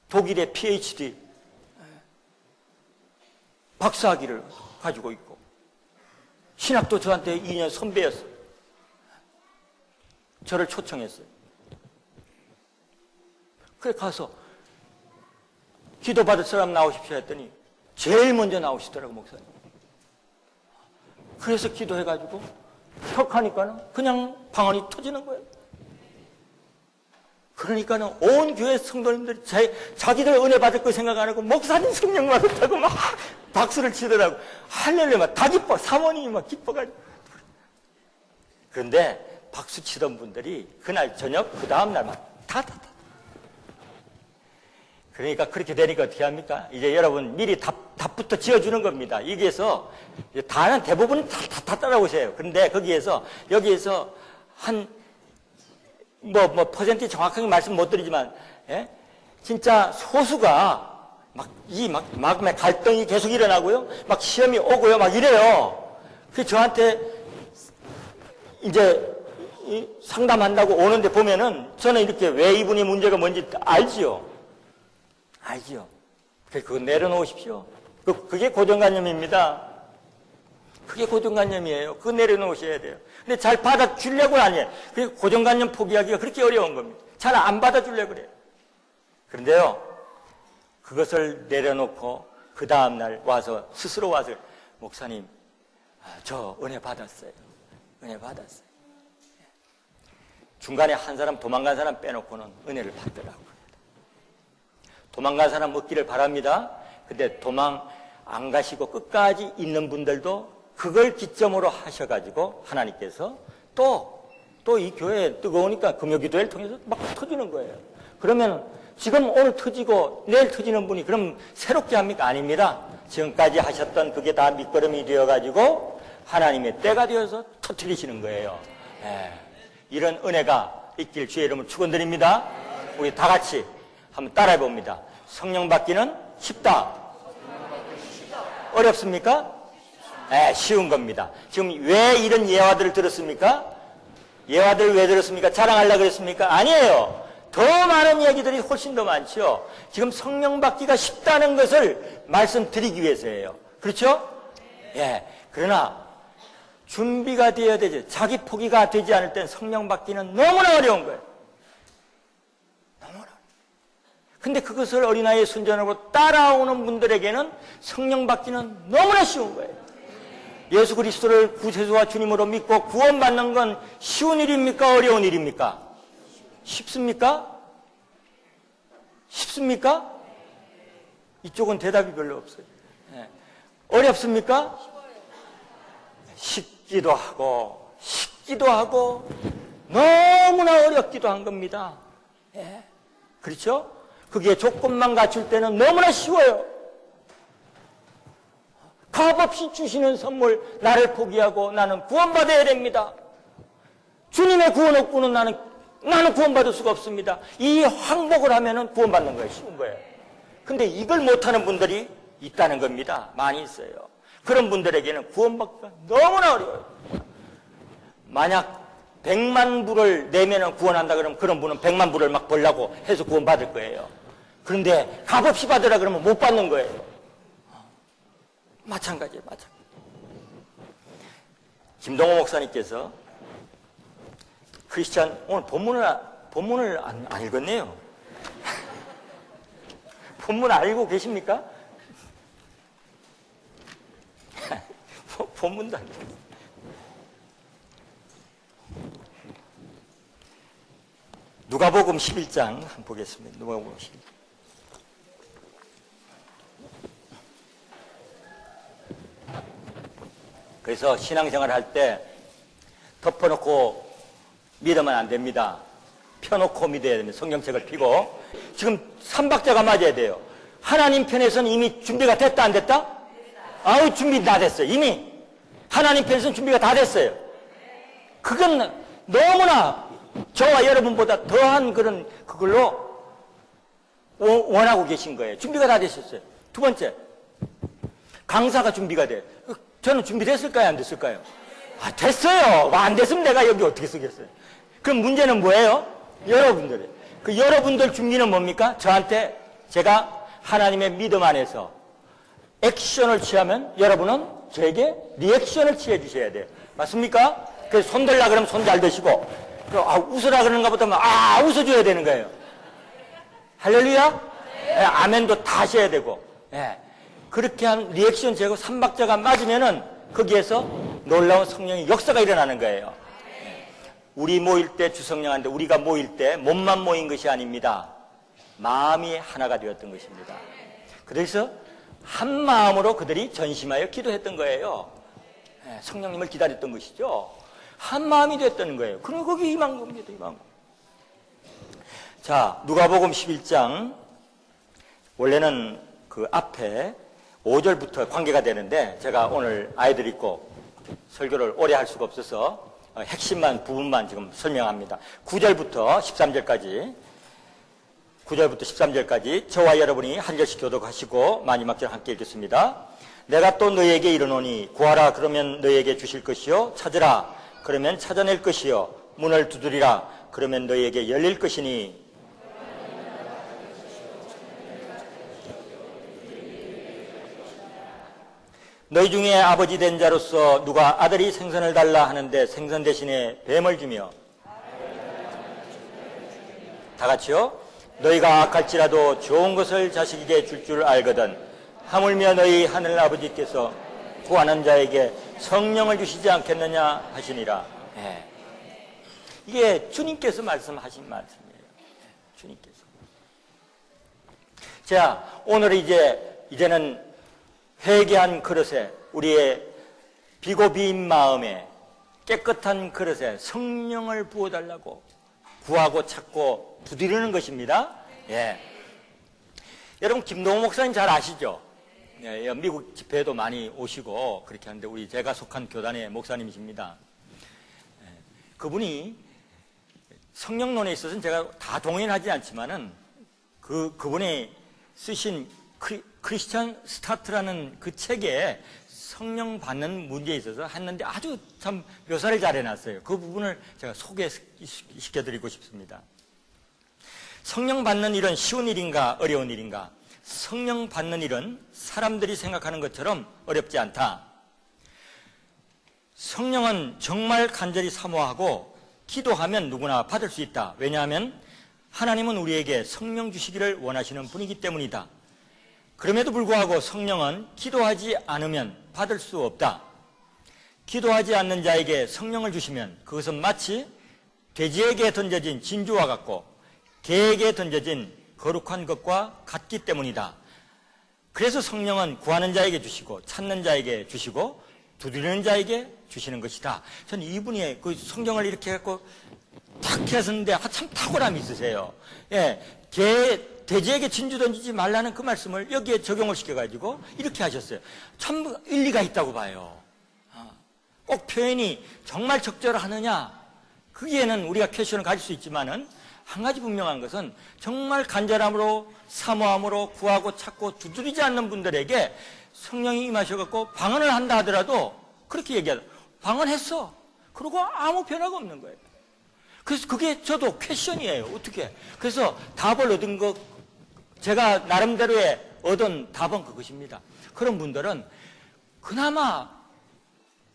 독일의 PhD 박사학위를 가지고 있고 신학도 저한테 2년 선배였어요. 저를 초청했어요. 그래 가서 기도 받을 사람 나오십시오 했더니 제일 먼저 나오시더라고, 목사님. 그래서 기도해가지고 턱 하니까는 그냥 방언이 터지는 거예요. 그러니까는 온 교회 성도님들이 자기들 은혜 받을 거 생각 안 하고 목사님 성령 받았다고 막 박수를 치더라고. 할렐루야, 막 다 기뻐. 사모님이 막 기뻐가지고. 그런데 박수 치던 분들이 그날 저녁 그 다음날 막 그러니까 그렇게 되니까 어떻게 합니까? 이제 여러분 미리 답부터 지어주는 겁니다. 여기에서 다는 대부분 다 따라오세요. 그런데 여기에서 한 퍼센트 정확하게 말씀 못 드리지만, 예? 진짜 소수가 막 갈등이 계속 일어나고요. 막 시험이 오고요. 막 이래요. 그 저한테 이제 상담한다고 오는데 보면은 저는 이렇게 왜 이분이 문제가 뭔지 알지요. 그거 내려놓으십시오. 그게 고정관념입니다. 그게 고정관념이에요. 그거 내려놓으셔야 돼요. 근데 잘 받아주려고는 아니에요. 그게 고정관념 포기하기가 그렇게 어려운 겁니다. 잘 안 받아주려고 그래요. 그런데요, 그것을 내려놓고 그 다음날 스스로 와서 목사님, 저 은혜 받았어요. 은혜 받았어요. 중간에 한 사람 도망간 사람 빼놓고는 은혜를 받더라고요. 도망간 사람 없기를 바랍니다. 근데 도망 안 가시고 끝까지 있는 분들도 그걸 기점으로 하셔가지고 하나님께서 또 이 교회 뜨거우니까 금요기도회를 통해서 막 터지는 거예요. 그러면 지금 오늘 터지고 내일 터지는 분이 그럼 새롭게 합니까? 아닙니다. 지금까지 하셨던 그게 다 밑거름이 되어가지고 하나님의 때가 되어서 터뜨리시는 거예요. 이런 은혜가 있길 주의 이름으로 축원드립니다. 우리 다 같이 한번 따라해 봅니다. 성령 받기는 쉽다. 어렵습니까? 네, 쉬운 겁니다. 지금 왜 이런 예화들을 들었습니까? 예화들을 왜 들었습니까? 자랑하려고 그랬습니까? 아니에요. 더 많은 이야기들이 훨씬 더 많죠. 지금 성령 받기가 쉽다는 것을 말씀드리기 위해서예요. 그렇죠? 예. 그러나 준비가 되어야 되죠. 자기 포기가 되지 않을 땐 성령 받기는 너무나 어려운 거예요. 너무나. 근데 그것을 어린아이의 순전으로 따라오는 분들에게는 성령 받기는 너무나 쉬운 거예요. 예수 그리스도를 구세주와 주님으로 믿고 구원받는 건 쉬운 일입니까? 어려운 일입니까? 쉽습니까? 쉽습니까? 이쪽은 대답이 별로 없어요. 네. 어렵습니까? 쉽기도 하고 쉽기도 하고 너무나 어렵기도 한 겁니다. 네. 그렇죠? 그게 조건만 갖출 때는 너무나 쉬워요. 값없이 주시는 선물, 나를 포기하고 나는 구원받아야 됩니다. 주님의 구원 없고는 나는 구원받을 수가 없습니다. 이 항복을 하면은 구원받는 거예요. 쉬운 거예요. 근데 이걸 못하는 분들이 있다는 겁니다. 많이 있어요. 그런 분들에게는 구원받기가 너무나 어려워요. 만약 100만 불을 내면은 구원한다 그러면 그런 분은 100만 불을 막 벌라고 해서 구원받을 거예요. 그런데 값없이 받으라 그러면 못 받는 거예요. 마찬가지예요. 마찬가지. 김동호 목사님께서 크리스찬 오늘 본문을 안 읽었네요. 본문 알고 계십니까? 본문도 안 읽었어요. 누가복음 11장 한번 보겠습니다. 누가복음 11장. 그래서 신앙생활 할 때 덮어놓고 믿으면 안 됩니다. 펴놓고 믿어야 됩니다. 성경책을 펴고. 지금 삼박자가 맞아야 돼요. 하나님 편에서는 이미 준비가 됐다 안 됐다? 아우 준비 다 됐어요. 이미 하나님 편에서는 준비가 다 됐어요. 그건 너무나 저와 여러분보다 더한 그걸로 원하고 계신 거예요. 준비가 다 되셨어요. 두 번째, 강사가 준비가 돼요. 저는 준비됐을까요? 안 됐을까요? 아, 됐어요. 안 됐으면 내가 여기 어떻게 쓰겠어요? 그럼 문제는 뭐예요? 여러분들이에요. 그 여러분들 준비는 뭡니까? 저한테 제가 하나님의 믿음 안에서 액션을 취하면 여러분은 저에게 리액션을 취해 주셔야 돼요. 맞습니까? 그래서 손 들라 그러면 손 잘 드시고, 웃으라 그러는가 보다 웃어줘야 되는 거예요. 할렐루야? 네, 아멘도 다 하셔야 되고. 네. 그렇게 한 리액션 제고 삼박자가 맞으면은 거기에서 놀라운 성령의 역사가 일어나는 거예요. 우리 모일 때 주성령한테 우리가 모일 때 몸만 모인 것이 아닙니다. 마음이 하나가 되었던 것입니다. 그래서 한 마음으로 그들이 전심하여 기도했던 거예요. 성령님을 기다렸던 것이죠. 한 마음이 됐다는 거예요. 그럼 거기 임한 겁니다. 임한 거. 자, 누가복음 11장 원래는 그 앞에 5절부터 관계가 되는데 제가 오늘 아이들 있고 설교를 오래 할 수가 없어서 핵심만 부분만 지금 설명합니다. 9절부터 13절까지 9절부터 13절까지 저와 여러분이 한 절씩 교독하시고 마지막 절 함께 읽겠습니다. 내가 또 너희에게 이르노니 구하라 그러면 너희에게 주실 것이요 찾으라 그러면 찾아낼 것이요 문을 두드리라 그러면 너희에게 열릴 것이니 너희 중에 아버지 된 자로서 누가 아들이 생선을 달라 하는데 생선 대신에 뱀을 주며 다 같이요. 너희가 악할지라도 좋은 것을 자식에게 줄 줄 알거든 하물며 너희 하늘 아버지께서 구하는 자에게 성령을 주시지 않겠느냐 하시니라. 네. 이게 주님께서 말씀하신 말씀이에요. 주님께서. 자, 오늘 이제는 회개한 그릇에 우리의 비고 비인 마음에 깨끗한 그릇에 성령을 부어달라고 구하고 찾고 두드리는 것입니다. 예. 여러분 김동호 목사님 잘 아시죠? 예, 미국 집회에도 많이 오시고 그렇게 하는데 우리 제가 속한 교단의 목사님이십니다. 예, 그분이 성령론에 있어서는 제가 다 동의하지 않지만은 그분의 쓰신 크리스찬 스타트라는 그 책에 성령 받는 문제에 있어서 했는데 아주 참 묘사를 잘 해놨어요. 그 부분을 제가 소개시켜드리고 싶습니다. 성령 받는 일은 쉬운 일인가 어려운 일인가? 성령 받는 일은 사람들이 생각하는 것처럼 어렵지 않다. 성령은 정말 간절히 사모하고 기도하면 누구나 받을 수 있다. 왜냐하면 하나님은 우리에게 성령 주시기를 원하시는 분이기 때문이다. 그럼에도 불구하고 성령은 기도하지 않으면 받을 수 없다. 기도하지 않는 자에게 성령을 주시면 그것은 마치 돼지에게 던져진 진주와 같고 개에게 던져진 거룩한 것과 같기 때문이다. 그래서 성령은 구하는 자에게 주시고 찾는 자에게 주시고 두드리는 자에게 주시는 것이다. 저는 이분이 그 성경을 이렇게 갖고 탁 하셨는데 참 탁월함이 있으세요. 예, 돼지에게 진주 던지지 말라는 그 말씀을 여기에 적용을 시켜가지고 이렇게 하셨어요. 참 일리가 있다고 봐요. 꼭 표현이 정말 적절하느냐? 거기에는 우리가 퀘션을 가질 수 있지만은 한 가지 분명한 것은 정말 간절함으로 사모함으로 구하고 찾고 두드리지 않는 분들에게 성령이 임하셔갖고 방언을 한다 하더라도 그렇게 얘기하다. 방언했어. 그러고 아무 변화가 없는 거예요. 그래서 그게 저도 퀘션이에요. 어떻게? 그래서 답을 얻은 것, 제가 나름대로의 얻은 답은 그것입니다. 그런 분들은 그나마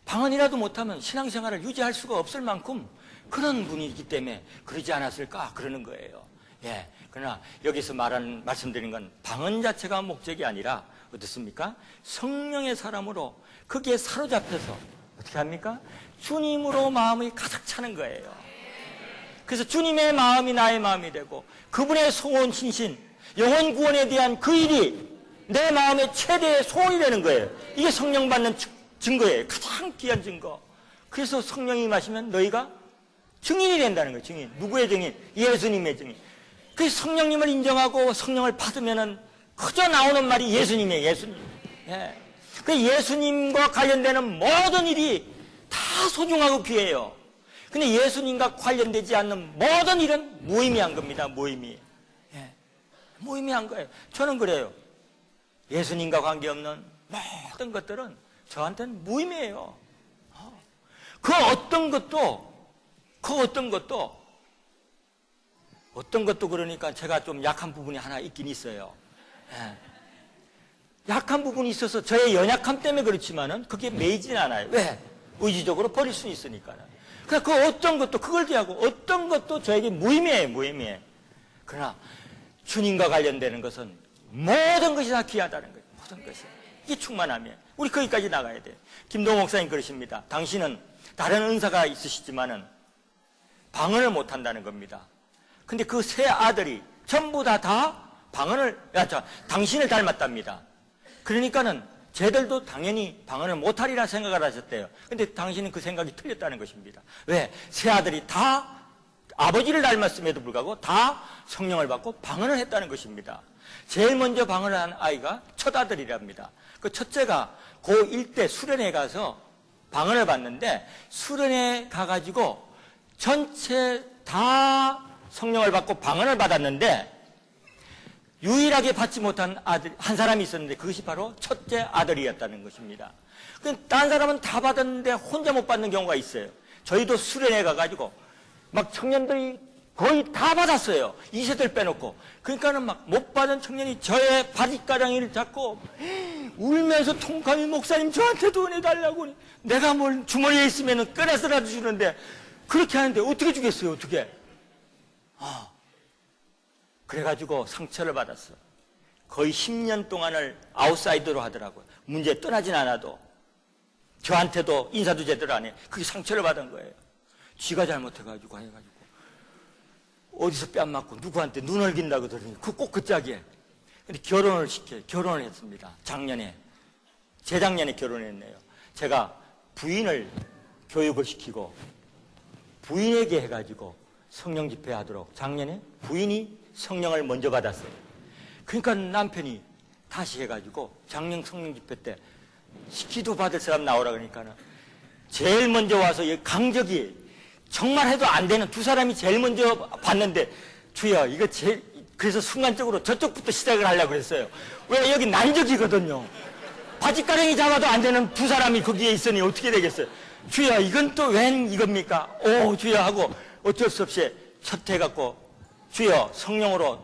방언이라도 못하면 신앙생활을 유지할 수가 없을 만큼 그런 분이기 때문에 그러지 않았을까 그러는 거예요. 예. 그러나 여기서 말씀드린 건 방언 자체가 목적이 아니라 어떻습니까? 성령의 사람으로 거기에 사로잡혀서 어떻게 합니까? 주님으로 마음이 가득 차는 거예요. 그래서 주님의 마음이 나의 마음이 되고 그분의 소원 신신 영혼 구원에 대한 그 일이 내 마음의 최대의 소원이 되는 거예요. 이게 성령 받는 증거예요. 가장 귀한 증거. 그래서 성령이 임하시면 너희가 증인이 된다는 거예요. 증인. 누구의 증인? 예수님의 증인. 그래서 성령님을 인정하고 성령을 받으면은 그저 나오는 말이 예수님이에요. 예수님. 예. 그 예수님과 관련되는 모든 일이 다 소중하고 귀해요. 근데 예수님과 관련되지 않는 모든 일은 무의미한 겁니다. 무의미. 예. 무의미한 거예요. 저는 그래요. 예수님과 관계없는 모든 것들은 저한테는 무의미해요. 그 어떤 것도 그러니까 제가 좀 약한 부분이 하나 있긴 있어요. 예. 약한 부분이 있어서 저의 연약함 때문에 그렇지만은 그게 매이진 않아요. 왜? 의지적으로 버릴 수 있으니까는. 그러니까 그 어떤 것도 그걸 대하고 어떤 것도 저에게 무의미해요. 무의미해. 그러나 주님과 관련되는 것은 모든 것이 다 귀하다는 거예요. 모든 것이. 이게 충만함이에요. 우리 거기까지 나가야 돼요. 김동호 목사님 그러십니다. 당신은 다른 은사가 있으시지만은 방언을 못한다는 겁니다. 근데 그 세 아들이 전부 다 방언을, 당신을 닮았답니다. 그러니까는 쟤들도 당연히 방언을 못하리라 생각을 하셨대요. 근데 당신은 그 생각이 틀렸다는 것입니다. 왜? 세 아들이 다 아버지를 닮았음에도 불구하고 다 성령을 받고 방언을 했다는 것입니다. 제일 먼저 방언을 한 아이가 첫 아들이랍니다. 그 첫째가 고1 때 수련회 가서 방언을 받는데 수련회 가가지고 전체 다 성령을 받고 방언을 받았는데 유일하게 받지 못한 아들 한 사람이 있었는데 그것이 바로 첫째 아들이었다는 것입니다. 딴 사람은 다 받았는데 혼자 못 받는 경우가 있어요. 저희도 수련회 가가지고 막 청년들이 거의 다 받았어요. 2세들 빼놓고. 그러니까는 막 못 받은 청년이 저의 바지가랑이를 잡고 울면서 통감히 목사님 저한테도 은혜 달라고. 내가 뭘 주머니에 있으면 꺼내서라도 주는데 그렇게 하는데 어떻게 주겠어요? 어떻게? 그래가지고 상처를 받았어. 거의 10년 동안을 아웃사이더로 하더라고요. 문제 떠나진 않아도 저한테도 인사도 제대로 안 해. 그게 상처를 받은 거예요. 쥐가 잘못해가지고 해가지고 어디서 뺨 맞고 누구한테 눈을 긴다고 그러더니 꼭 그 짝이에요. 근데 결혼을 했습니다. 재작년에 결혼했네요. 제가 부인을 교육을 시키고 부인에게 해가지고 성령 집회하도록 작년에 부인이 성령을 먼저 받았어요. 그러니까 남편이 다시 해가지고 작년 성령 집회 때 기도 받을 사람 나오라 그러니까는 제일 먼저 와서 강적이 정말 해도 안 되는 두 사람이 제일 먼저 봤는데 주여 이거 그래서 순간적으로 저쪽부터 시작을 하려고 그랬어요. 왜? 여기 난적이거든요. 바짓가랭이 잡아도 안 되는 두 사람이 거기에 있으니 어떻게 되겠어요? 주여, 이건 또 웬 이겁니까? 오, 주여 하고 어쩔 수 없이 첫 해갖고 주여 성령으로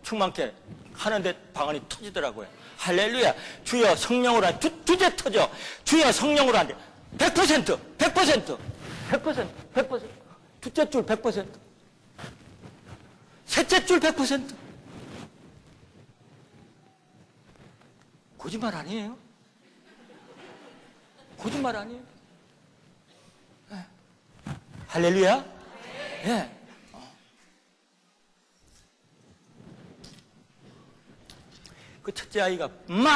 충만케 하는데 방언이 터지더라고요. 할렐루야. 주여 성령으로 한 두째 터져. 주여 성령으로 한 대. 100%, 100%, 100%, 100%. 두째 줄 100%. 셋째 줄 100%. 거짓말 아니에요? 거짓말 아니에요? 네. 할렐루야? 네. 그 첫째 아이가 막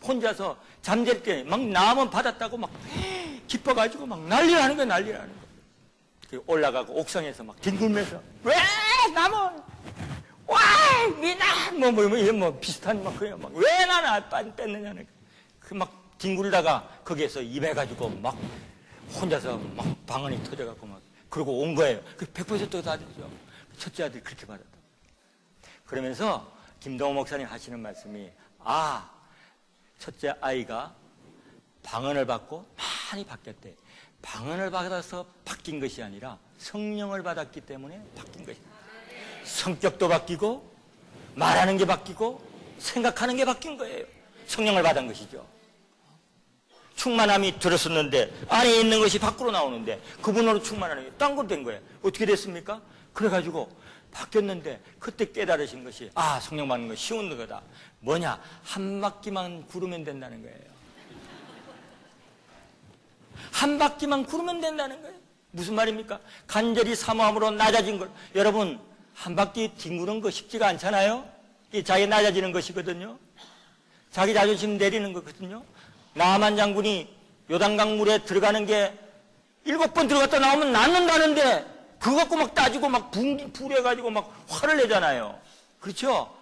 혼자서 잠잘 때 막 나만 받았다고 막 기뻐가지고 막 난리를 하는 거야, 난리를 하는 거야. 올라가고 옥상에서 막 뒹굴면서 왜 나만 와 미나 뭐 비슷한 막 그냥 막 왜 나는 뺐느냐는 그 막 뒹굴다가 거기에서 입해가지고 막 혼자서 막 방언이 터져갖고 막 그러고 온 거예요. 그 100%가 다 됐죠. 첫째 아들이 그렇게 받았다. 그러면서 김동호 목사님 하시는 말씀이 첫째 아이가 방언을 받고 많이 바뀌었대. 방언을 받아서 바뀐 것이 아니라 성령을 받았기 때문에 바뀐 것이다. 성격도 바뀌고 말하는 게 바뀌고 생각하는 게 바뀐 거예요. 성령을 받은 것이죠. 충만함이 들었었는데 안에 있는 것이 밖으로 나오는데 그분으로 충만하는 게 딴 건 된 거예요. 어떻게 됐습니까? 그래가지고 바뀌었는데 그때 깨달으신 것이 성령 받는 거 쉬운 거다. 뭐냐? 한 바퀴만 구르면 된다는 거예요. 한 바퀴만 구르면 된다는 거예요. 무슨 말입니까? 간절히 사모함으로 낮아진 걸. 여러분 한 바퀴 뒹구는 거 쉽지가 않잖아요. 이게 자기 낮아지는 것이거든요. 자기 자존심 내리는 거거든요. 나만 장군이 요단강 물에 들어가는 게 7번 들어갔다 나오면 낫는다는데 그거 갖고 막 따지고 막 불해가지고 막 화를 내잖아요. 그렇죠?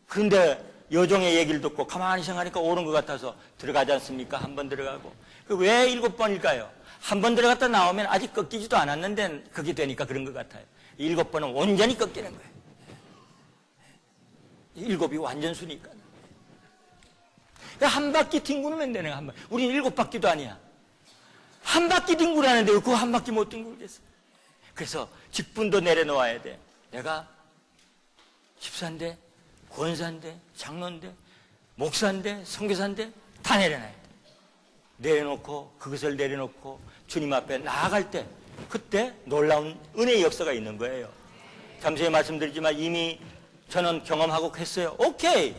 그런데 여종의 얘기를 듣고 가만히 생각하니까 옳은 것 같아서 들어가지 않습니까? 한 번 들어가고. 왜 7번일까요? 한 번 들어갔다 나오면 아직 꺾이지도 않았는데 그게 되니까 그런 것 같아요. 7번은 온전히 꺾이는 거예요. 7이 완전수니까. 한 바퀴 뒹구면 되는 거야, 한 바퀴. 우리는 7바퀴도 아니야. 한 바퀴 뒹구라는데 그거 한 바퀴 못 뒹굴겠어. 그래서 직분도 내려놓아야 돼. 내가 집사인데, 권사인데, 장로인데, 목사인데, 선교사인데 다 내려놔야 돼. 내려놓고 그것을 내려놓고 주님 앞에 나아갈 때 그때 놀라운 은혜의 역사가 있는 거예요. 잠시 말씀드리지만 이미 저는 경험하고 했어요. 오케이.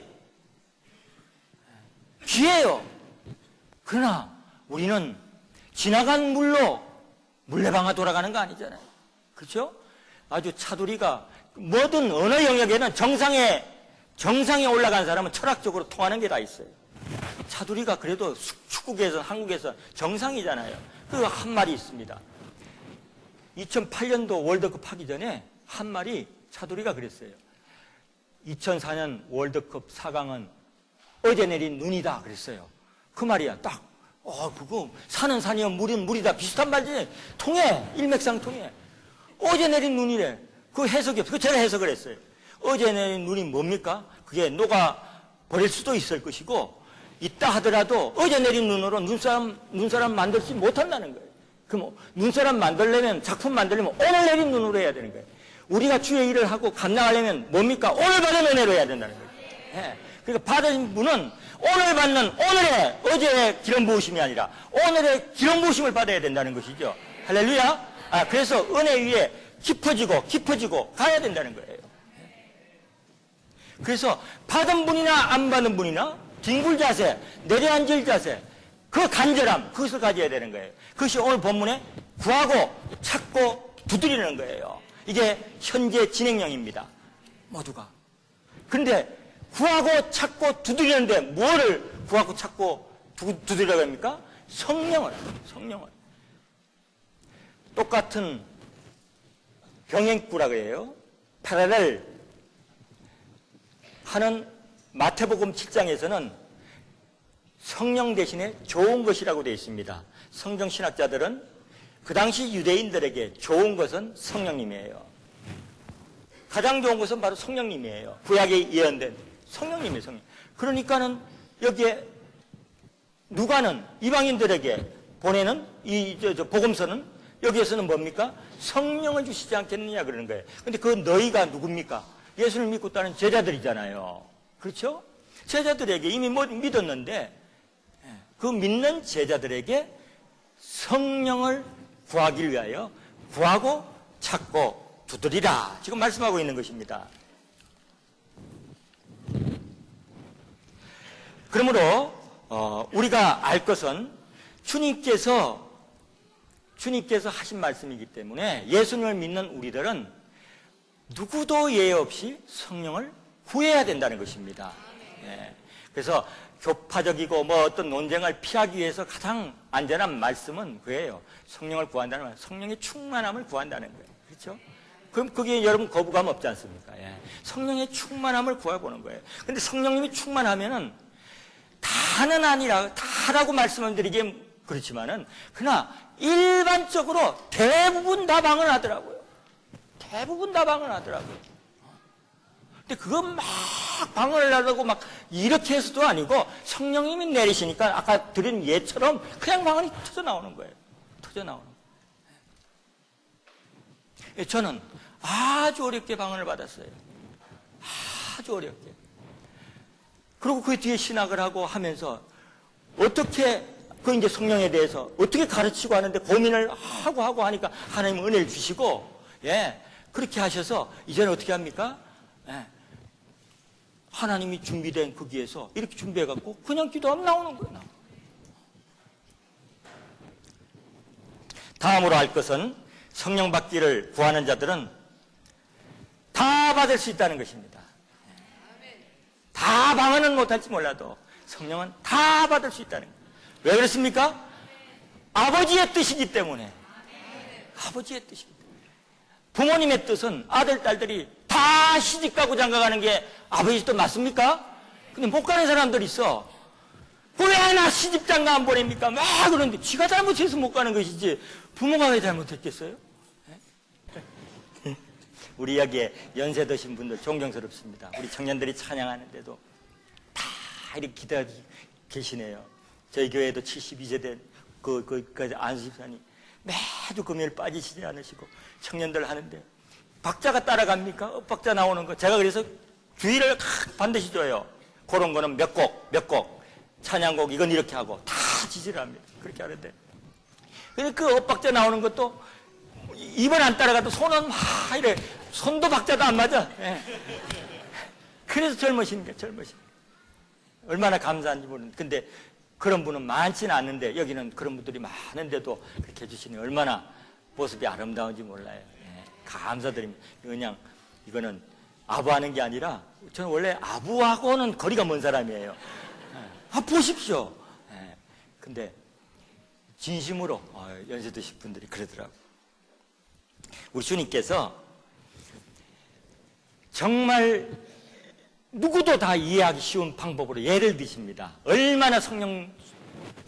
기회예요. 그러나 우리는 지나간 물로 물레방아 돌아가는 거 아니잖아요. 그렇죠? 아주 차두리가 뭐든 어느 영역에는 정상에 올라간 사람은 철학적으로 통하는 게 다 있어요. 차두리가 그래도 축구계에서 한국에서 정상이잖아요. 그 한 말이 있습니다. 2008년도 월드컵 하기 전에 한 말이 차두리가 그랬어요. 2004년 월드컵 4강은 어제 내린 눈이다 그랬어요. 그 말이야. 딱 그거 산은 산이요 물은 물이다 비슷한 말이지. 통해. 일맥상통해. 어제 내린 눈이래. 그 해석이 없어. 제가 해석을 했어요. 어제 내린 눈이 뭡니까? 그게 녹아 버릴 수도 있을 것이고 있다 하더라도 어제 내린 눈으로 눈사람 만들지 못한다는 거예요. 그럼 눈사람 만들려면 작품 만들려면 오늘 내린 눈으로 해야 되는 거예요. 우리가 주의 일을 하고 감당하려면 뭡니까? 오늘 받은 은혜로 해야 된다는 거예요. 예. 그러니까 받은 분은 오늘 받는 오늘의 어제의 기름 부으심이 아니라 오늘의 기름 부으심을 받아야 된다는 것이죠. 할렐루야. 그래서 은혜 위에 깊어지고 가야 된다는 거예요. 그래서 받은 분이나 안 받은 분이나 뒹굴 자세, 내려앉을 자세, 그 간절함, 그것을 가져야 되는 거예요. 그것이 오늘 본문에 구하고 찾고 두드리는 거예요. 이게 현재 진행형입니다. 모두가. 그런데 구하고 찾고 두드리는데 뭐를 구하고 찾고 두드리라고 합니까? 성령을. 똑같은 병행구라고 해요. 패러렐 하는 마태복음 7장에서는 성령 대신에 좋은 것이라고 되어 있습니다. 성경신학자들은 그 당시 유대인들에게 좋은 것은 성령님이에요. 가장 좋은 것은 바로 성령님이에요. 구약에 예언된 성령님이에요, 성령. 그러니까는 여기에 누가는 이방인들에게 보내는 복음서는 여기에서는 뭡니까? 성령을 주시지 않겠느냐 그러는 거예요. 근데 그 너희가 누굽니까? 예수를 믿고 따는 제자들이잖아요. 그렇죠? 제자들에게 이미 믿었는데 그 믿는 제자들에게 성령을 구하기 위하여 구하고 찾고 두드리라. 지금 말씀하고 있는 것입니다. 그러므로 우리가 알 것은 주님께서 하신 말씀이기 때문에 예수님을 믿는 우리들은 누구도 예외 없이 성령을 구해야 된다는 것입니다. 예. 그래서 교파적이고 어떤 논쟁을 피하기 위해서 가장 안전한 말씀은 그예요. 성령을 구한다는 말, 성령의 충만함을 구한다는 거예요. 그렇죠? 그럼 그게 여러분 거부감 없지 않습니까? 예. 성령의 충만함을 구해보는 거예요. 근데 성령님이 충만하면은 다는 아니라, 다라고 말씀을 드리기엔 그렇지만은, 그러나 일반적으로 대부분 다 방언하더라고요. 대부분 다 방언하더라고요. 근데 그건 막 방언을 하려고 막 이렇게 해서도 아니고 성령님이 내리시니까 아까 드린 예처럼 그냥 방언이 터져 나오는 거예요. 터져 나오는 거예요. 저는 아주 어렵게 방언을 받았어요. 아주 어렵게. 그리고 그 뒤에 신학을 하고 하면서 어떻게 그 이제 성령에 대해서 어떻게 가르치고 하는데 고민을 하고 하니까 하나님은 은혜를 주시고, 예, 그렇게 하셔서 이제는 어떻게 합니까? 예, 하나님이 준비된 거기에서 이렇게 준비해갖고 그냥 기도하면 나오는 거예요. 다음으로 할 것은 성령 받기를 구하는 자들은 다 받을 수 있다는 것입니다. 다 방언은 못할지 몰라도 성령은 다 받을 수 있다는 거예요. 왜 그렇습니까? 아버지의 뜻이기 때문에. 아버지의 뜻이기 때문에. 부모님의 뜻은 아들, 딸들이 다 시집가고 장가가는 게 아버지 뜻 맞습니까? 근데 못 가는 사람들이 있어. 왜 나 시집 장가 안 보냅니까? 막 그러는데 지가 잘못해서 못 가는 것이지 부모가 왜 잘못했겠어요? 우리 이야기에 연세 드신 분들 존경스럽습니다. 우리 청년들이 찬양하는데도 다 이렇게 기다리고 계시네요. 저희 교회에도 72세 된 그 안수집사님 매주 금요일 빠지시지 않으시고 청년들 하는데 박자가 따라갑니까? 박자 나오는 거. 제가 그래서 주의를 반드시 줘요. 그런 거는 몇 곡, 찬양곡 이건 이렇게 하고 다 지지를 합니다. 그렇게 하는데. 근데 그 박자 나오는 것도 입은 안 따라가도 손은 막 이래. 손도 박자도 안 맞아. 예. 그래서 젊으십니까? 얼마나 감사한지 모르는데. 근데 그런 분은 많지는 않는데 여기는 그런 분들이 많은데도 그렇게 해주시니 얼마나 모습이 아름다운지 몰라요. 예. 감사드립니다. 그냥 이거는 아부하는 게 아니라 저는 원래 아부하고는 거리가 먼 사람이에요. 예. 보십시오. 예. 근데 진심으로 연세 드신 분들이 그러더라고요. 우리 주님께서 정말 누구도 다 이해하기 쉬운 방법으로 예를 드십니다. 얼마나 성령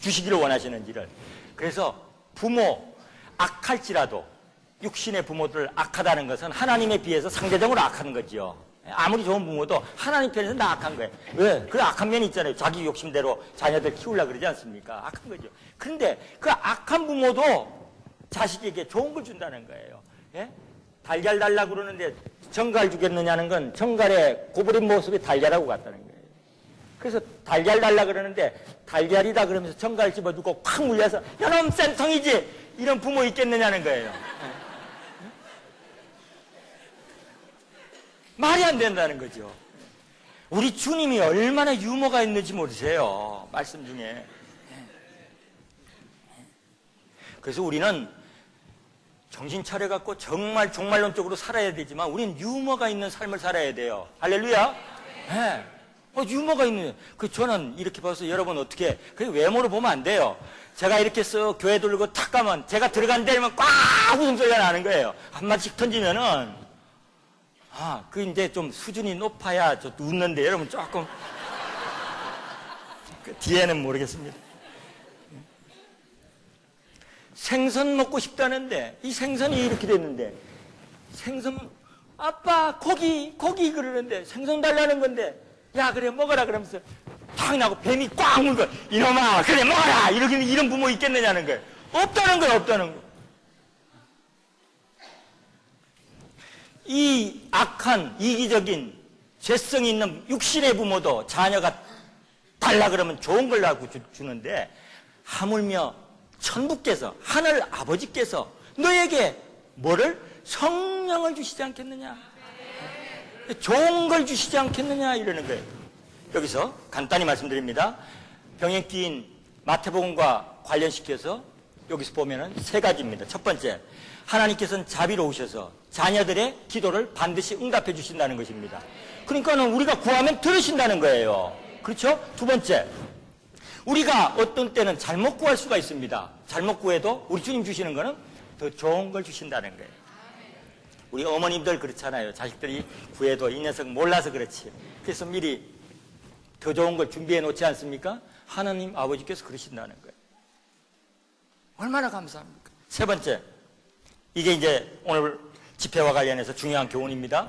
주시기를 원하시는지를. 그래서 부모 악할지라도 육신의 부모들 악하다는 것은 하나님에 비해서 상대적으로 악한 거죠. 아무리 좋은 부모도 하나님 편에서 다 악한 거예요. 왜? 그 악한 면이 있잖아요. 자기 욕심대로 자녀들 키우려고 그러지 않습니까? 악한 거죠. 그런데 그 악한 부모도 자식에게 좋은 걸 준다는 거예요. 예? 달걀 달라고 그러는데 정갈 주겠느냐는 건 정갈의 고부린 모습이 달걀하고 같다는 거예요. 그래서 달걀 달라 그러는데 달걀이다 그러면서 정갈 집어두고 콱 물려서 여놈 쌤통이지 이런 부모 있겠느냐는 거예요. 말이 안 된다는 거죠. 우리 주님이 얼마나 유머가 있는지 모르세요. 말씀 중에. 그래서 우리는 정신 차려갖고 정말 종말론적으로 살아야 되지만 우리는 유머가 있는 삶을 살아야 돼요. 할렐루야. 네. 유머가 있는. 저는 이렇게 봐서 여러분 어떻게 외모로 보면 안 돼요. 제가 이렇게 쓱 교회 돌고 탁 가면 제가 들어간 데면 꽉 웃음소리가 나는 거예요. 한마디씩 던지면은 그 이제 좀 수준이 높아야 저 웃는데 여러분 조금 뒤에는 모르겠습니다. 생선 먹고 싶다는데 이 생선이 이렇게 됐는데 생선 아빠 고기 그러는데 생선 달라는 건데 야 그래 먹어라 그러면서 탁 나고 뱀이 꽉 물고 이놈아 그래 먹어라 이런 부모 있겠느냐는 거예요. 없다는 거예요. 이 악한 이기적인 죄성이 있는 육신의 부모도 자녀가 달라 그러면 좋은 걸 하고 주는데 하물며 천부께서 하늘 아버지께서 너에게 뭐를? 성령을 주시지 않겠느냐? 좋은 걸 주시지 않겠느냐? 이러는 거예요. 여기서 간단히 말씀드립니다. 병행기인 마태복음과 관련시켜서 여기서 보면은 세 가지입니다. 첫 번째, 하나님께서는 자비로우셔서 자녀들의 기도를 반드시 응답해 주신다는 것입니다. 그러니까는 우리가 구하면 들으신다는 거예요. 그렇죠? 두 번째, 우리가 어떤 때는 잘못 구할 수가 있습니다. 잘못 구해도 우리 주님 주시는 거는 더 좋은 걸 주신다는 거예요. 우리 어머님들 그렇잖아요. 자식들이 구해도 이 녀석 몰라서 그렇지. 그래서 미리 더 좋은 걸 준비해 놓지 않습니까? 하나님 아버지께서 그러신다는 거예요. 얼마나 감사합니까? 세 번째, 이게 이제 오늘 집회와 관련해서 중요한 교훈입니다.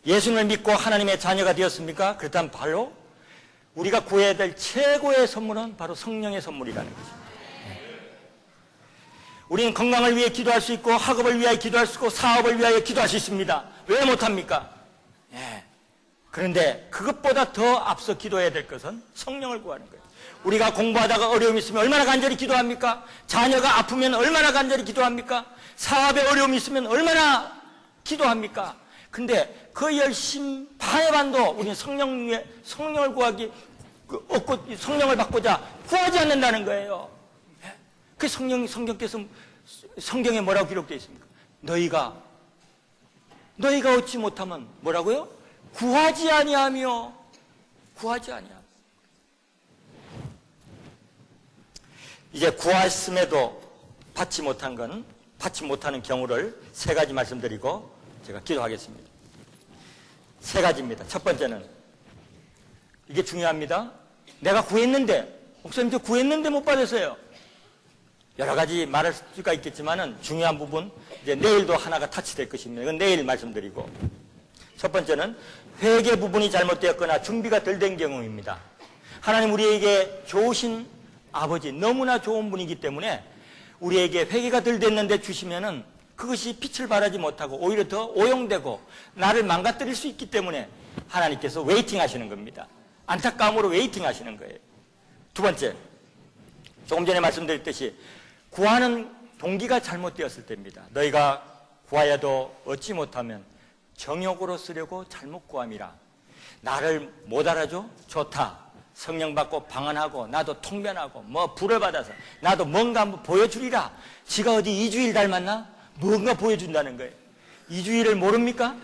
예수님을 믿고 하나님의 자녀가 되었습니까? 그렇다면 바로 우리가 구해야 될 최고의 선물은 바로 성령의 선물이라는 것입니다. 우리는 건강을 위해 기도할 수 있고 학업을 위하여 기도할 수 있고 사업을 위하여 기도할 수 있습니다. 왜 못합니까? 그런데 그것보다 더 앞서 기도해야 될 것은 성령을 구하는 거예요. 우리가 공부하다가 어려움이 있으면 얼마나 간절히 기도합니까? 자녀가 아프면 얼마나 간절히 기도합니까? 사업에 어려움이 있으면 얼마나 기도합니까? 근데 그 열심 반의 반도 우리는 성령을 구하기 얻고 성령을 받고자 구하지 않는다는 거예요. 그 성경께서 성경에 뭐라고 기록되어 있습니까? 너희가 얻지 못하면 뭐라고요? 구하지 아니하며. 이제 구하였음에도 받지 못하는 경우를 세 가지 말씀드리고 제가 기도하겠습니다. 세 가지입니다. 첫 번째는 이게 중요합니다. 내가 구했는데 목사님 저 구했는데 못 받았어요. 여러 가지 말할 수가 있겠지만은 중요한 부분 이제 내일도 하나가 타치될 것입니다. 이건 내일 말씀드리고, 첫 번째는 회개 부분이 잘못되었거나 준비가 덜 된 경우입니다. 하나님 우리에게 좋으신 아버지, 너무나 좋은 분이기 때문에 우리에게 회개가 덜 됐는데 주시면은 그것이 빛을 발하지 못하고 오히려 더 오용되고 나를 망가뜨릴 수 있기 때문에 하나님께서 웨이팅 하시는 겁니다. 안타까움으로 웨이팅 하시는 거예요. 두 번째, 조금 전에 말씀드렸듯이 구하는 동기가 잘못되었을 때입니다. 너희가 구하여도 얻지 못하면 정욕으로 쓰려고 잘못 구함이라. 나를 못 알아줘? 좋다. 성령 받고 방언하고 나도 통변하고 뭐 불을 받아서 나도 뭔가 한번 보여주리라. 지가 어디 이주일 닮았나? 뭔가 보여준다는 거예요. 이주일을 모릅니까?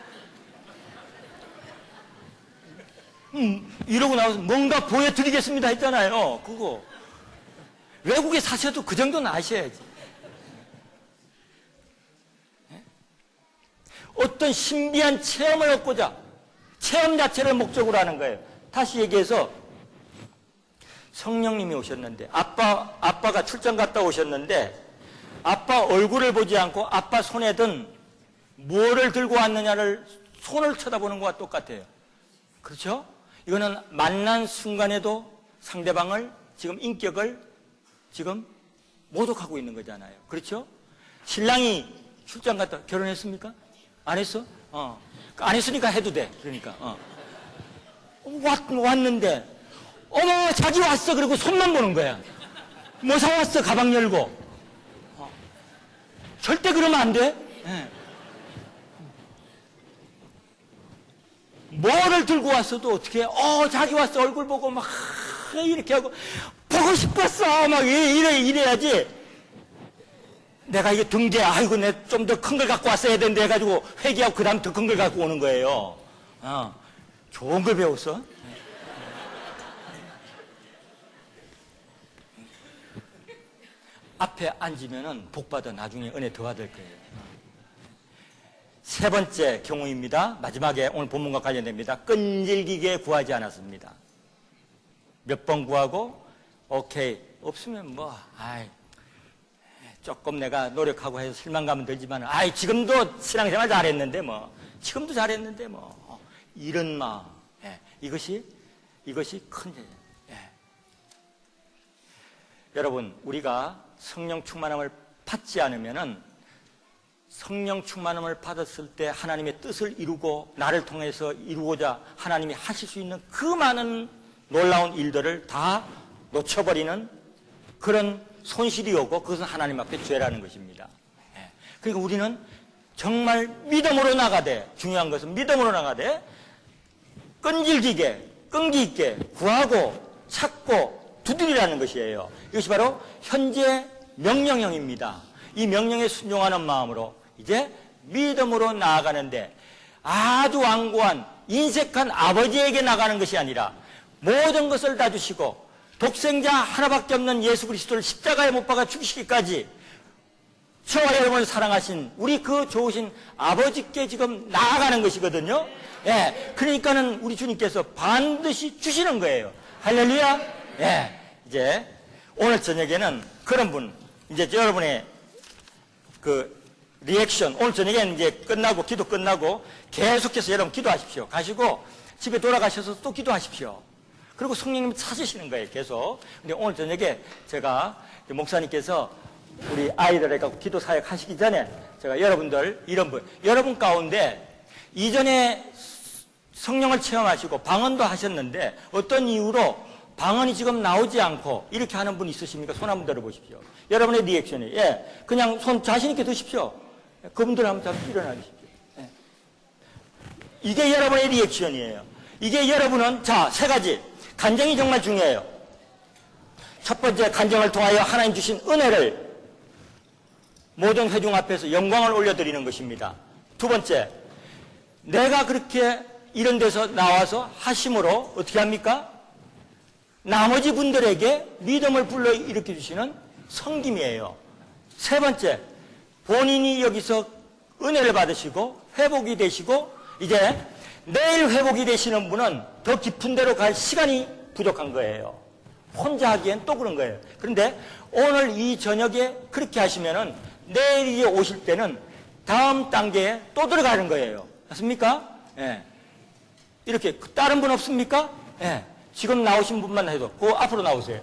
이러고 나와서 뭔가 보여드리겠습니다 했잖아요. 그거 외국에 사셔도 그 정도는 아셔야지. 어떤 신비한 체험을 얻고자 체험 자체를 목적으로 하는 거예요. 다시 얘기해서 성령님이 오셨는데 아빠가 출장 갔다 오셨는데 아빠 얼굴을 보지 않고 아빠 손에 든 뭐를 들고 왔느냐를 손을 쳐다보는 것과 똑같아요. 그렇죠? 이거는 만난 순간에도 상대방을 지금 인격을 지금 모독하고 있는 거잖아요. 그렇죠? 신랑이 출장 갔다 결혼했습니까? 안 했어? 안 했으니까 해도 돼. 그러니까 왔는데 어머 자기 왔어 그리고 손만 보는 거야. 뭐 사왔어? 가방 열고. 절대 그러면 안 돼. 뭐를 들고 왔어도 어떻게 자기 왔어 얼굴 보고 막 이렇게 하고 보고 싶었어 막 이래야지. 내가 이게 등재 아이고 내 좀 더 큰 걸 갖고 왔어야 되는데 해가지고 회개하고 그 다음 더 큰 걸 갖고 오는 거예요. 좋은 걸 배웠어. 앞에 앉으면은 복받아 나중에 은혜 더 받을 거예요. 세 번째 경우입니다. 마지막에 오늘 본문과 관련됩니다. 끈질기게 구하지 않았습니다. 몇 번 구하고 오케이 없으면 조금 내가 노력하고 해서 실망감은 들지만, 아이, 지금도 신앙생활 잘했는데 뭐, 지금도 잘했는데 뭐, 이런 마음, 예, 이것이 큰 죄예요. 예. 여러분, 우리가 성령 충만함을 받지 않으면은 성령 충만함을 받았을 때 하나님의 뜻을 이루고 나를 통해서 이루고자 하나님이 하실 수 있는 그 많은 놀라운 일들을 다 놓쳐버리는 그런 손실이 오고 그것은 하나님 앞에 죄라는 것입니다. 그러니까 우리는 정말 믿음으로 나가되, 중요한 것은 믿음으로 나가되 끈기 있게 구하고 찾고 두드리라는 것이에요. 이것이 바로 현재 명령형입니다. 이 명령에 순종하는 마음으로 이제 믿음으로 나아가는데 아주 완고한 인색한 아버지에게 나가는 것이 아니라 모든 것을 다 주시고 독생자 하나밖에 없는 예수 그리스도를 십자가에 못 박아 죽이시기까지 저와 여러분을 사랑하신 우리 그 좋으신 아버지께 지금 나아가는 것이거든요. 예, 그러니까는 우리 주님께서 반드시 주시는 거예요. 할렐루야. 예, 이제 오늘 저녁에는 그런 분, 이제 여러분의 그 리액션, 오늘 저녁에는 이제 끝나고 기도 끝나고 계속해서 여러분 기도하십시오. 가시고 집에 돌아가셔서 또 기도하십시오. 그리고 성령님 찾으시는 거예요, 계속. 근데 오늘 저녁에 제가 목사님께서 우리 아이들에게 기도 사역 하시기 전에 제가 여러분들, 이런 분, 여러분 가운데 이전에 성령을 체험하시고 방언도 하셨는데 어떤 이유로 방언이 지금 나오지 않고 이렇게 하는 분 있으십니까? 손 한번 들어보십시오. 여러분의 리액션이. 예, 그냥 손 자신있게 드십시오. 그분들 한번 잠시 일어나 주십시오. 예. 이게 여러분의 리액션이에요. 이게 여러분은, 자, 세 가지. 간증이 정말 중요해요. 첫 번째, 간증을 통하여 하나님 주신 은혜를 모든 회중 앞에서 영광을 올려드리는 것입니다. 두 번째, 내가 그렇게 이런 데서 나와서 하심으로 어떻게 합니까? 나머지 분들에게 믿음을 불러일으켜 주시는 섬김이에요. 세 번째, 본인이 여기서 은혜를 받으시고 회복이 되시고 이제 내일 회복이 되시는 분은 더 깊은 데로 갈 시간이 부족한 거예요. 혼자 하기엔 또 그런 거예요. 그런데 오늘 이 저녁에 그렇게 하시면은 내일 오실 때는 다음 단계에 또 들어가는 거예요. 맞습니까? 예. 이렇게 다른 분 없습니까? 예. 지금 나오신 분만 해도 그 앞으로 나오세요.